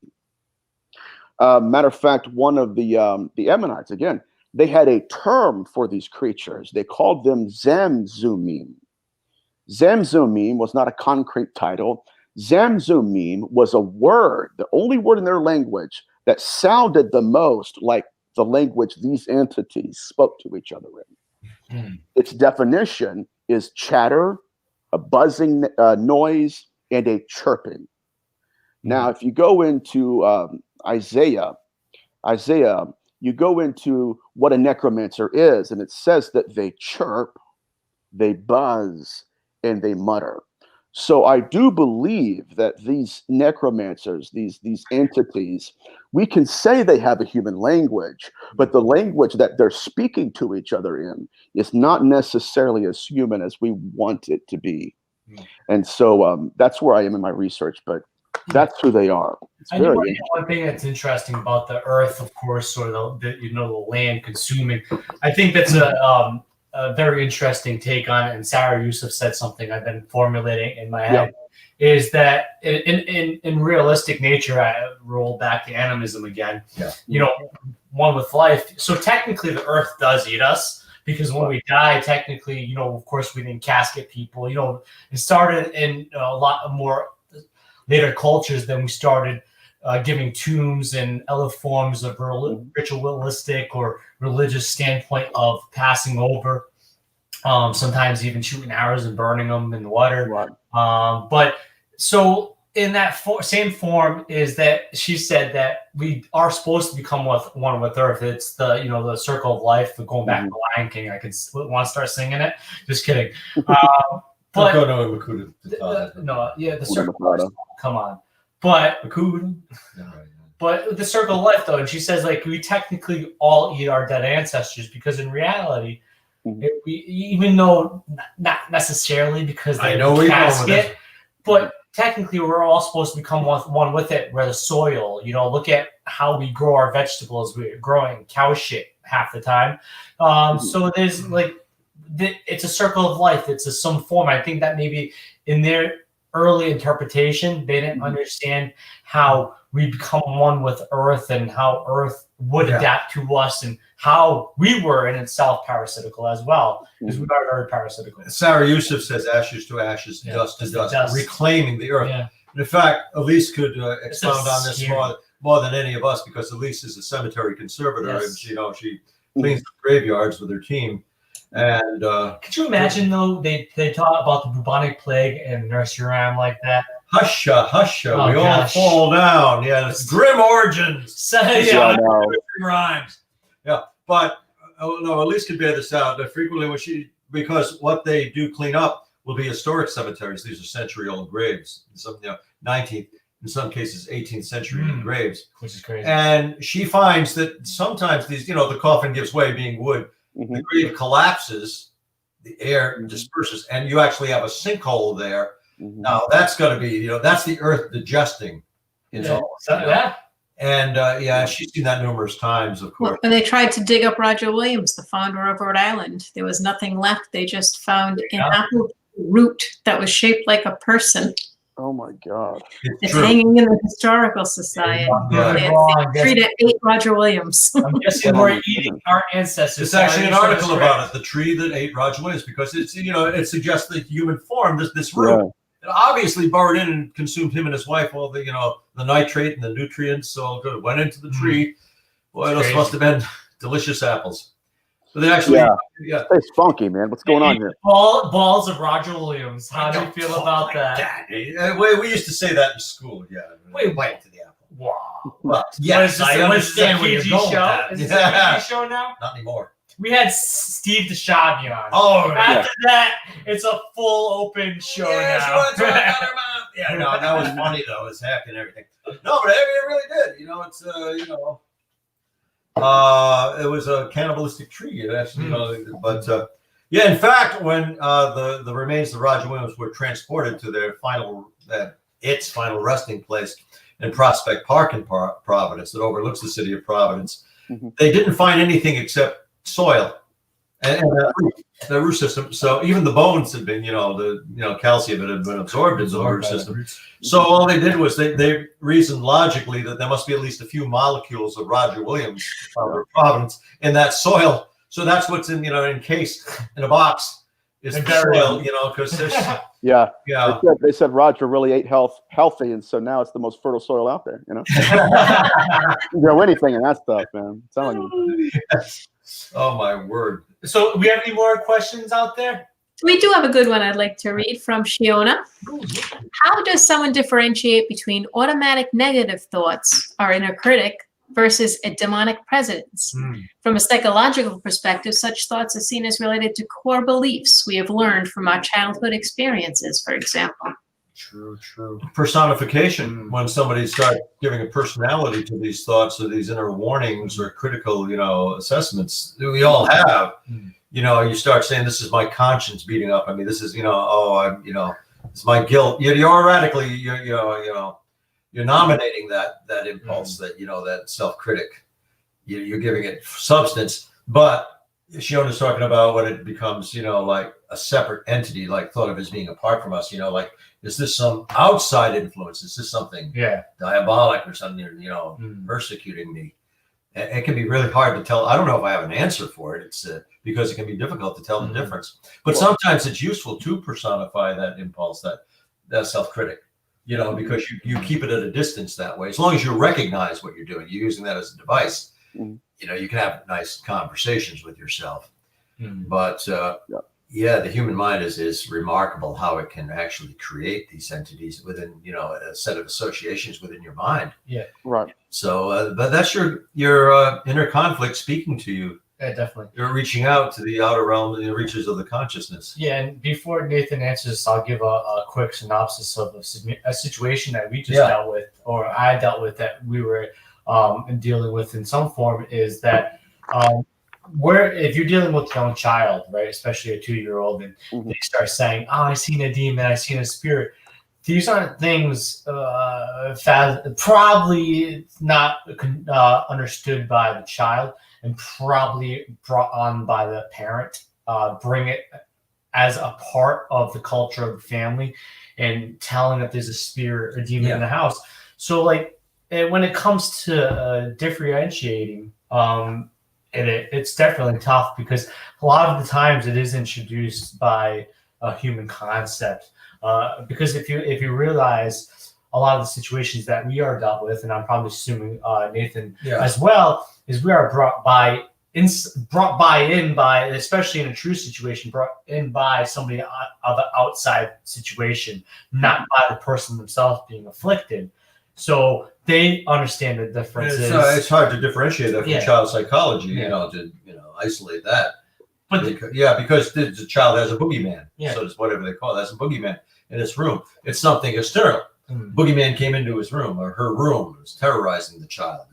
Matter of fact, one of the Ammonites, again, they had a term for these creatures. They called them Zamzumim. Zamzumim was not a concrete title. Zamzumim was a word, the only word in their language that sounded the most like the language these entities spoke to each other in. Its definition is chatter, a buzzing noise, and a chirping. Now, if you go into Isaiah, you go into what a necromancer is, and it says that they chirp, they buzz, and they mutter. So I do believe that these necromancers, these entities, we can say they have a human language, but the language that they're speaking to each other in is not necessarily as human as we want it to be. And so that's where I am in my research, but that's who they are. It's very interesting. One thing that's interesting about the Earth, of course, or the land consuming, I think that's a very interesting take on it. And Sarah Yusuf said something I've been formulating in my head, is that in realistic nature, I roll back to animism again. Yeah. One with life. So technically, the Earth does eat us. Because when we die, technically, of course, we didn't casket people. It started in a lot more later cultures than we started giving tombs and other forms of ritualistic or religious standpoint of passing over. Sometimes even shooting arrows and burning them in the water. Right. But so in that same form is that she said that we are supposed to become one with Earth. It's the circle of life. Going back to Lion King, I could want to start singing it. Just kidding. But the circle of life. Come on, but the circle of life though, and she says we technically all eat our dead ancestors because in reality, even though not necessarily because they casket, but technically we're all supposed to become one with it. We're the soil. Look at how we grow our vegetables. We're growing cow shit half the time. So there's it's a circle of life. It's some form. I think that maybe in their early interpretation, they didn't understand how we become one with Earth and how Earth would adapt to us and how we were in itself parasitical as well, because we are very parasitical. Sarah Yusuf says ashes to ashes, dust to dust, reclaiming the Earth. Yeah. And in fact, Elise could expound on this more than any of us, because Elise is a cemetery conservator, and she cleans the graveyards with her team. And could you imagine though they talk about the bubonic plague and nursery rhyme like that? Husha, we all fall down. Yeah, it's grim origins. Rhymes. Yeah, but no, Elise could bear this out. That frequently because what they do clean up will be historic cemeteries. These are century-old graves. Some 19th, in some cases 18th century graves, which is crazy. And she finds that sometimes these, the coffin gives way, being wood. The grave collapses, the air disperses, and you actually have a sinkhole there. Now that's got to be, that's the Earth digesting. And she's seen that numerous times, of course. When they tried to dig up Roger Williams, the founder of Rhode Island, there was nothing left. They just found an apple root that was shaped like a person. Oh my God! It's hanging in the Historical Society. It's a tree that ate Roger Williams. I'm guessing we're eating our ancestors. It's actually an article about it, the tree that ate Roger Williams, because it's it suggests the human form, this root. It obviously burrowed in and consumed him and his wife all the the nitrate and the nutrients. So it went into the tree. Boy, those must have been delicious apples. But they actually, it's funky, man. What's going on here? Balls of Roger Williams. How do you feel about that? We used to say that in school. Yeah. Wait to the apple. Wow. Well, yes, I understand where you're going with that. Is this a PG show now? Not anymore. We had Steve DeShavi on. Oh, after that, it's a full open show now. That was funny though. It's heck and everything. No, but it really did. It's it was a cannibalistic tree. It actually, in fact, when the remains of Roger Williams were transported to their final resting place in Prospect Park in Providence, that overlooks the city of Providence, they didn't find anything except soil and the root system. So even the bones had been, calcium had been absorbed into the root system. So all they did was they reasoned logically that there must be at least a few molecules of Roger Williams Providence in that soil. So that's what's in, encased in a box is the soil, because there's They said Roger really ate healthy, and so now it's the most fertile soil out there. You can grow anything in that stuff, man. I'm telling you. Yes. Oh my word! So, we have any more questions out there? We do have a good one I'd like to read from Shiona. How does someone differentiate between automatic negative thoughts, our inner critic, versus a demonic presence? From a psychological perspective, such thoughts are seen as related to core beliefs we have learned from our childhood experiences, for example. True. Personification, when somebody starts giving a personality to these thoughts or these inner warnings or critical, assessments that we all have. You start saying, this is my conscience beating up. I mean, this is, it's my guilt. You're automatically, you're nominating that impulse, that self-critic. You're giving it substance. But Shiona's talking about when it becomes, like a separate entity, like thought of as being apart from us, like, is this some outside influence? Is this something diabolic or something, persecuting me? It can be really hard to tell. I don't know if I have an answer for it. It's because it can be difficult to tell the difference. But sometimes it's useful to personify that impulse, that self-critic, because you keep it at a distance that way. As long as you recognize what you're doing, you're using that as a device. You can have nice conversations with yourself. But the human mind is remarkable how it can actually create these entities within, a set of associations within your mind. Yeah. Right. So, but that's your inner conflict speaking to you. Yeah, definitely. You're reaching out to the outer realm and the reaches of the consciousness. Yeah, and before Nathan answers, I'll give a quick synopsis of a situation that we just dealt with, or I dealt with, that we were dealing with in some form, is that where if you're dealing with your own child, right, especially a 2-year-old, and they start saying, "Oh, I seen a demon, I seen a spirit." These aren't things probably not understood by the child, and probably brought on by the parent. Bring it as a part of the culture of the family, and telling that there's a spirit or demon in the house. So, like, when it comes to differentiating, it's definitely tough, because a lot of the times it is introduced by a human concept. Because if you realize a lot of the situations that we are dealt with, and I'm probably assuming Nathan as well, is we are brought in by, especially in a true situation, brought in by somebody of an outside situation, not by the person themselves being afflicted. So they understand the differences. It's hard to differentiate that from child psychology, to isolate that. But because the child has a boogeyman. So it's whatever they call it. That's a boogeyman in his room. It's something external. Boogeyman came into his room or her room, was terrorizing the child.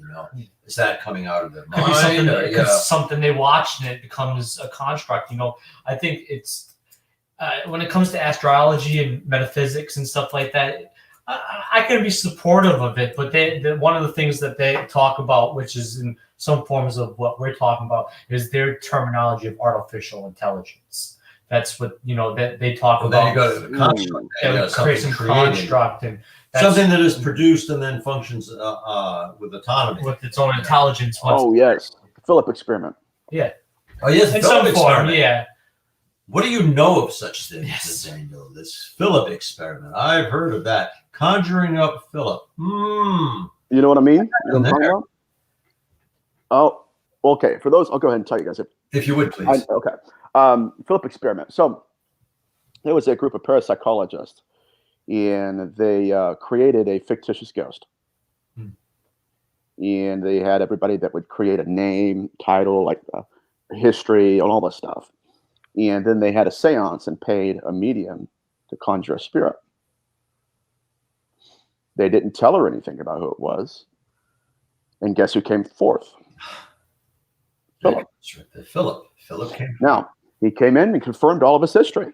Is that coming out of their mind? Could be something they watched and it becomes a construct. I think it's when it comes to astrology and metaphysics and stuff like that, I can be supportive of it, but one of the things that they talk about, which is in some forms of what we're talking about, is their terminology of artificial intelligence. That's what that they talk about. Then you got the construct. Create some construct, and something that is produced and then functions with autonomy, with its own intelligence. Yes, Philip experiment. Yeah. Oh yes, in some form. Yeah. What do you know of such things, Nathaniel? This Philip experiment. I've heard of that. Conjuring up Philip. You know what I mean? Oh, okay. For those, I'll go ahead and tell you guys. If you would, please. Philip experiment. So there was a group of parapsychologists, and they created a fictitious ghost. And they had everybody that would create a name, title, like history, and all this stuff. And then they had a seance and paid a medium to conjure a spirit. They didn't tell her anything about who it was. And guess who came forth? Philip. Philip came. Now, he came in and confirmed all of his history.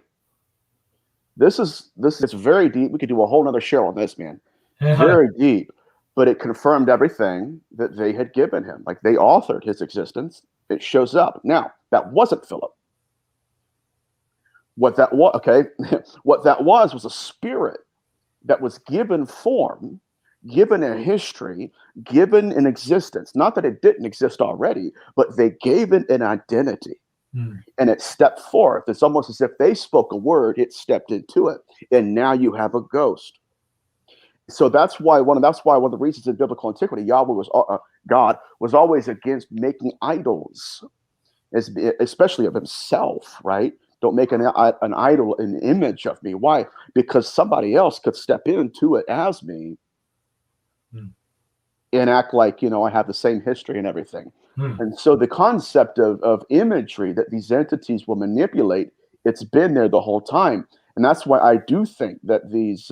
This is very deep. We could do a whole nother show on this, man. Very deep. But it confirmed everything that they had given him. Like, they authored his existence. It shows up. Now, that wasn't Philip. What that was a spirit that was given form, given a history, given an existence. Not that it didn't exist already, but they gave it an identity. And it stepped forth. It's almost as if they spoke a word, it stepped into it. And now you have a ghost. So that's why one of the reasons in biblical antiquity, God was always against making idols, especially of himself, right? Don't make an idol, an image of me. Why? Because somebody else could step into it as me and act like, I have the same history and everything. And so the concept of imagery that these entities will manipulate, it's been there the whole time. And that's why I do think that these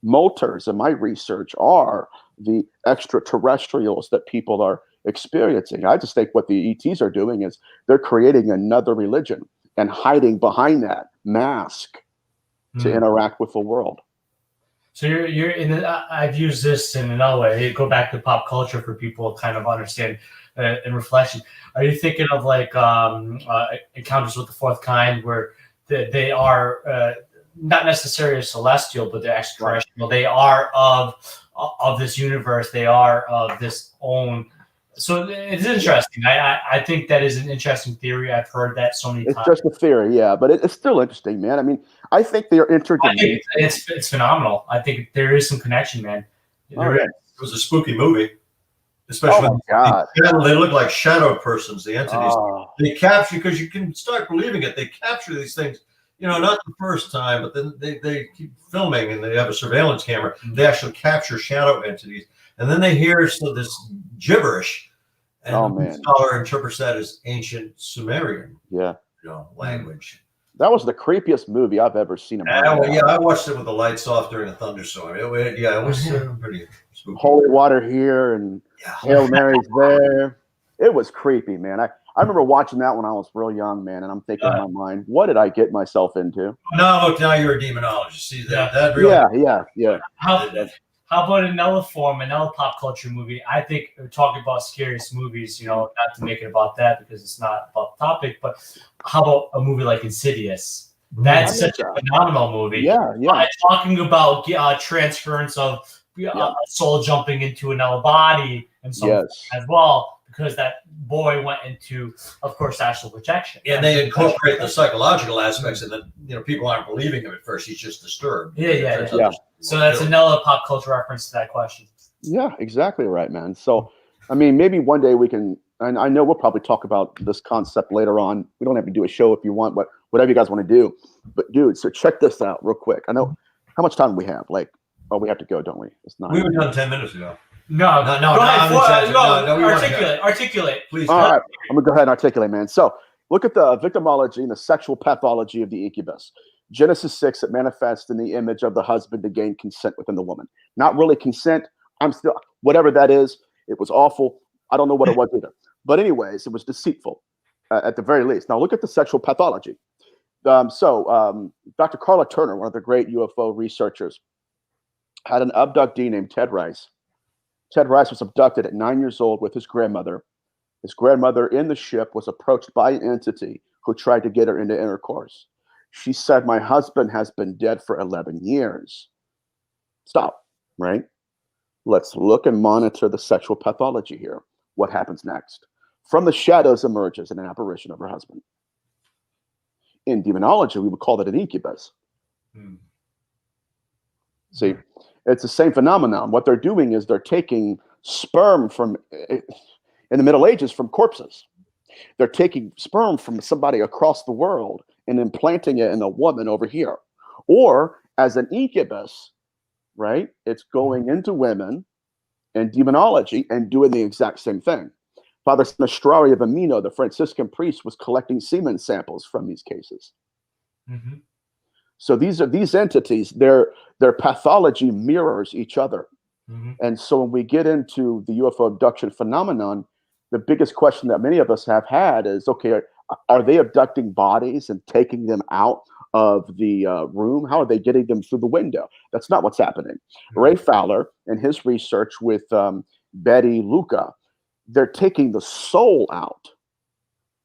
molters in my research are the extraterrestrials that people are experiencing. I just think what the ETs are doing is they're creating another religion and hiding behind that mask to interact with the world. So you're in I've used this in another way. Go back to pop culture for people to kind of understand in reflection. Are you thinking of like Encounters with the Fourth Kind, where they are not necessarily celestial, but they're extraterrestrial. They are of this universe. They are of this own. So it's interesting. I think that is an interesting theory. I've heard that so many times. It's just a theory, yeah, but it's still interesting, man. I mean, I think they are interdimensional. I think it's phenomenal. I think there is some connection, man. It was a spooky movie, especially when they look like shadow persons. The entities they capture, because you can start believing it. They capture these things, not the first time, but then they keep filming and they have a surveillance camera. They actually capture shadow entities, and then they hear this gibberish. And the scholar interprets that as ancient Sumerian, language. That was the creepiest movie I've ever seen in my life. I watched it with the lights off during a thunderstorm. It was pretty spooky. Holy water here and Hail Mary's there. It was creepy, man. I remember watching that when I was real young, man, and I'm thinking in my mind, what did I get myself into? No, look, now you're a demonologist. See that really? Yeah. How about another pop culture movie? I think we're talking about scariest movies, not to make it about that because it's not about the topic, but how about a movie like Insidious? That's such a phenomenal movie. Yeah. Talking about transference of a soul jumping into another body and so on as well, because that boy went into, of course, astral projection. And they incorporate the psychological aspects, and then people aren't believing him at first. He's just disturbed. Yeah. So that's another pop culture reference to that question. Yeah, exactly right, man. So, I mean, maybe one day we can, and I know we'll probably talk about this concept later on. We don't have to do a show if you want, but whatever you guys want to do. But dude, so check this out real quick. I know how much time we have. We have to go, don't we? It's not. We were done 10 minutes ago. No. Articulate, please. All right, I'm gonna go ahead and articulate, man. So look at the victimology and the sexual pathology of the incubus. Genesis 6, it manifests in the image of the husband to gain consent within the woman. Not really consent. I'm still, whatever that is, it was awful. I don't know what it was either. But anyways, it was deceitful at the very least. Now look at the sexual pathology. Dr. Carla Turner, one of the great UFO researchers, had an abductee named Ted Rice. Ted Rice was abducted at 9 years old with his grandmother. His grandmother in the ship was approached by an entity who tried to get her into intercourse. She said, "My husband has been dead for 11 years. Stop, right? Let's look and monitor the sexual pathology here. What happens next? From the shadows emerges an apparition of her husband. In demonology, we would call that an incubus. See, it's the same phenomenon. What they're doing is they're taking sperm from, in the Middle Ages, from corpses. They're taking sperm from somebody across the world and implanting it in a woman over here. Or as an incubus, right? It's going into women and demonology and doing the exact same thing. Father Sinistrari of Amino, the Franciscan priest, was collecting semen samples from these cases. So these entities, their pathology mirrors each other. And so when we get into the UFO abduction phenomenon, the biggest question that many of us have had is, okay, are they abducting bodies and taking them out of the room? How are they getting them through the window? That's not what's happening. Ray Fowler, in his research with Betty Luca, they're taking the soul out.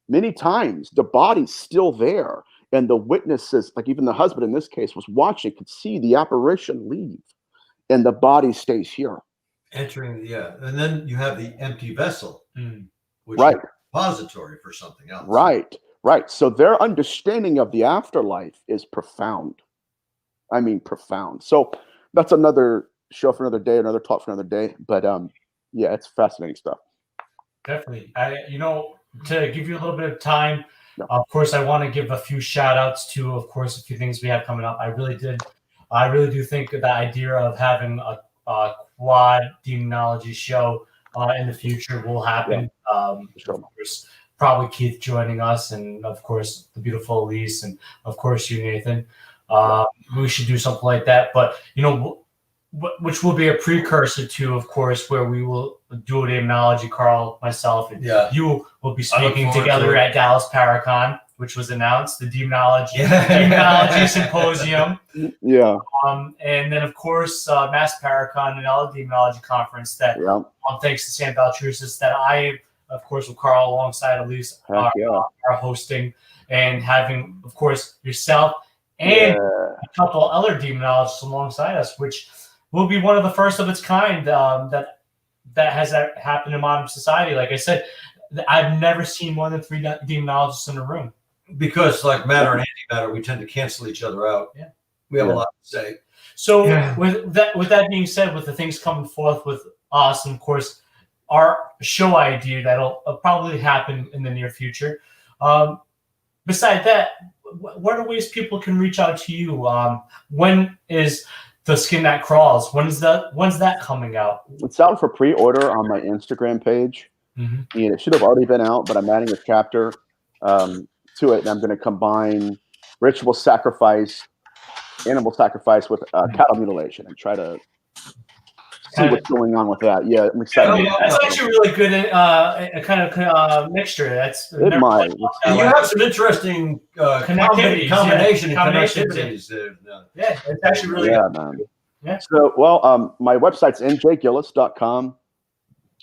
Many times, the body's still there. And the witnesses, like even the husband in this case, was watching, could see the apparition leave. And the body stays here. Entering, and then you have the empty vessel, which is repository for something else. Right. So their understanding of the afterlife is profound. I mean, profound. So that's another show for another day, another talk for another day. But yeah, it's fascinating stuff. Definitely. To give you a little bit of time, of course, I want to give a few shout outs to, of course, a few things we have coming up. I really do think the idea of having a quad demonology show in the future will happen. Of course, probably Keith joining us, and of course the beautiful Elise, and of course you, Nathan. we should do something like that. But which will be a precursor to, of course, where we will do a demonology, Carl, myself, and you will be speaking together at Dallas Paracon, which was announced, the demonology symposium. Yeah. And then, of course, Mass Paracon and all the demonology conference that, thanks to Sam Baltrusis, that I, of course, with Carl alongside Elise are hosting, and having, of course, yourself and a couple other demonologists alongside us, which will be one of the first of its kind that has happened in modern society. Like I said, I've never seen more than 3 demonologists in a room. Because like matter and antimatter, we tend to cancel each other out. Yeah. We have a lot to say. So with that being said, with the things coming forth with us, and of course, our show idea that'll probably happen in the near future. Beside that, what are ways people can reach out to you? When is the Skin That Crawls? When's that coming out? It's out for pre-order on my Instagram page. And it should have already been out, but I'm adding a chapter to it, and I'm going to combine ritual sacrifice, animal sacrifice with cattle mutilation, and try to see what's going on with that. Yeah, I'm excited. That's actually really good. A kind of mixture. That's it might. You have some interesting combination and connectivities. Yeah, it's actually really good. Man. Yeah. So, my website's njgillis.com.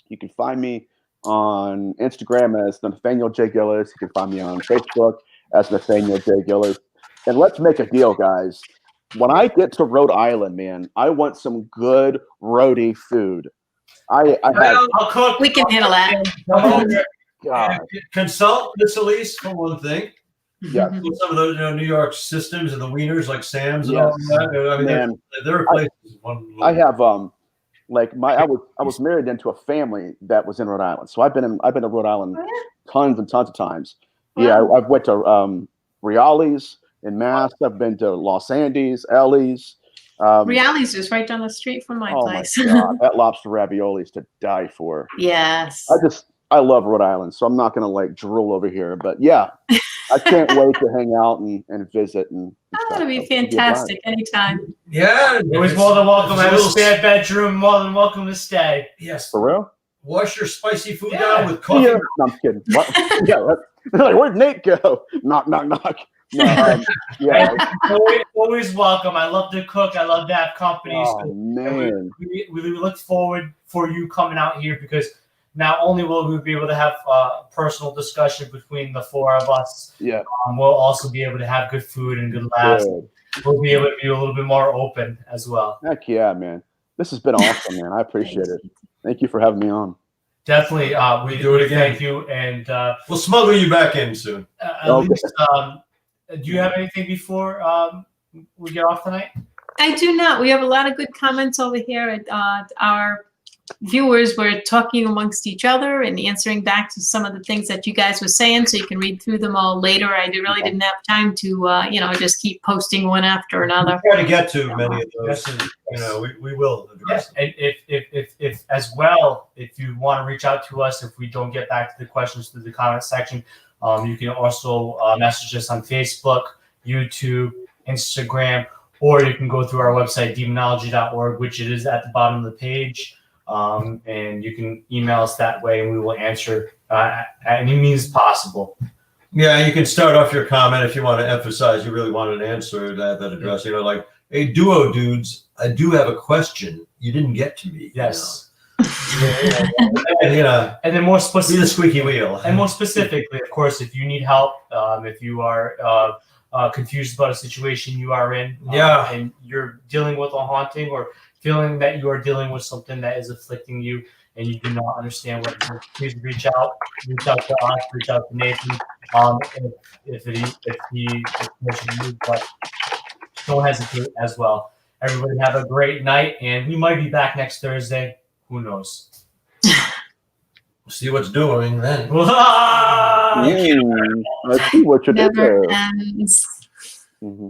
You can find me on Instagram as Nathaniel J. Gillis. You can find me on Facebook as Nathaniel J. Gillis. And let's make a deal, guys. When I get to Rhode Island, man, I want some good roadie food. I'll cook. We can handle that. Consult Miss Elise for one thing. Yeah. With some of those New York systems and the wieners like Sam's and all that. I mean, there are places. I have I was married into a family that was in Rhode Island, so I've been to Rhode Island tons and tons of times. Wow. Yeah, I've went to Rialli's in Mass. I've been to Los Andes, Ellie's. Rialli's is right down the street from my place. My God, that lobster ravioli is to die for. Yes. I love Rhode Island, so I'm not gonna drool over here, but yeah, I can't wait to hang out and visit. And that'll be fantastic anytime. Yeah, always more than welcome. I have a spare bedroom. More than welcome to stay. Yes, for real. Wash your spicy food down with coffee. Yeah. No, I'm kidding. Yeah, where'd Nate go? Knock, knock, knock. No, always welcome. I love to cook. I love to have company. Oh, man. We look forward for you coming out here, because not only will we be able to have personal discussion between the 4 of us, we'll also be able to have good food and good laughs. We'll be able to be a little bit more open as well. Heck yeah, man. This has been awesome, man. I appreciate it. Thank you for having me on. Definitely. We do it again. Thank you. And we'll smuggle you back in soon. At least, do you have anything before we get off tonight? I do not. We have a lot of good comments over here. Our viewers were talking amongst each other and answering back to some of the things that you guys were saying, so you can read through them all later. I really didn't have time to, just keep posting one after another. We try to get to many of those. We will address them. And if as well, if you want to reach out to us, if we don't get back to the questions through the comment section, you can also message us on Facebook, YouTube, Instagram, or you can go through our website, demonology.org, which it is at the bottom of the page. And you can email us that way, and we will answer at any means possible. Yeah, you can start off your comment if you want to emphasize you really want an answer that address. Like, hey, duo dudes, I do have a question. You didn't get to me. Yes. And then more specific, be the squeaky wheel. And more specifically, of course, if you need help, if you are confused about a situation you are in, and you're dealing with a haunting, or feeling that you are dealing with something that is afflicting you and you do not understand what it is, please reach out to us, reach out to Nathan, if he but don't hesitate as well. Everybody have a great night, and we might be back next Thursday. Who knows? See what's doing then. Let's see what you're doing. Never ends. Mm-hmm.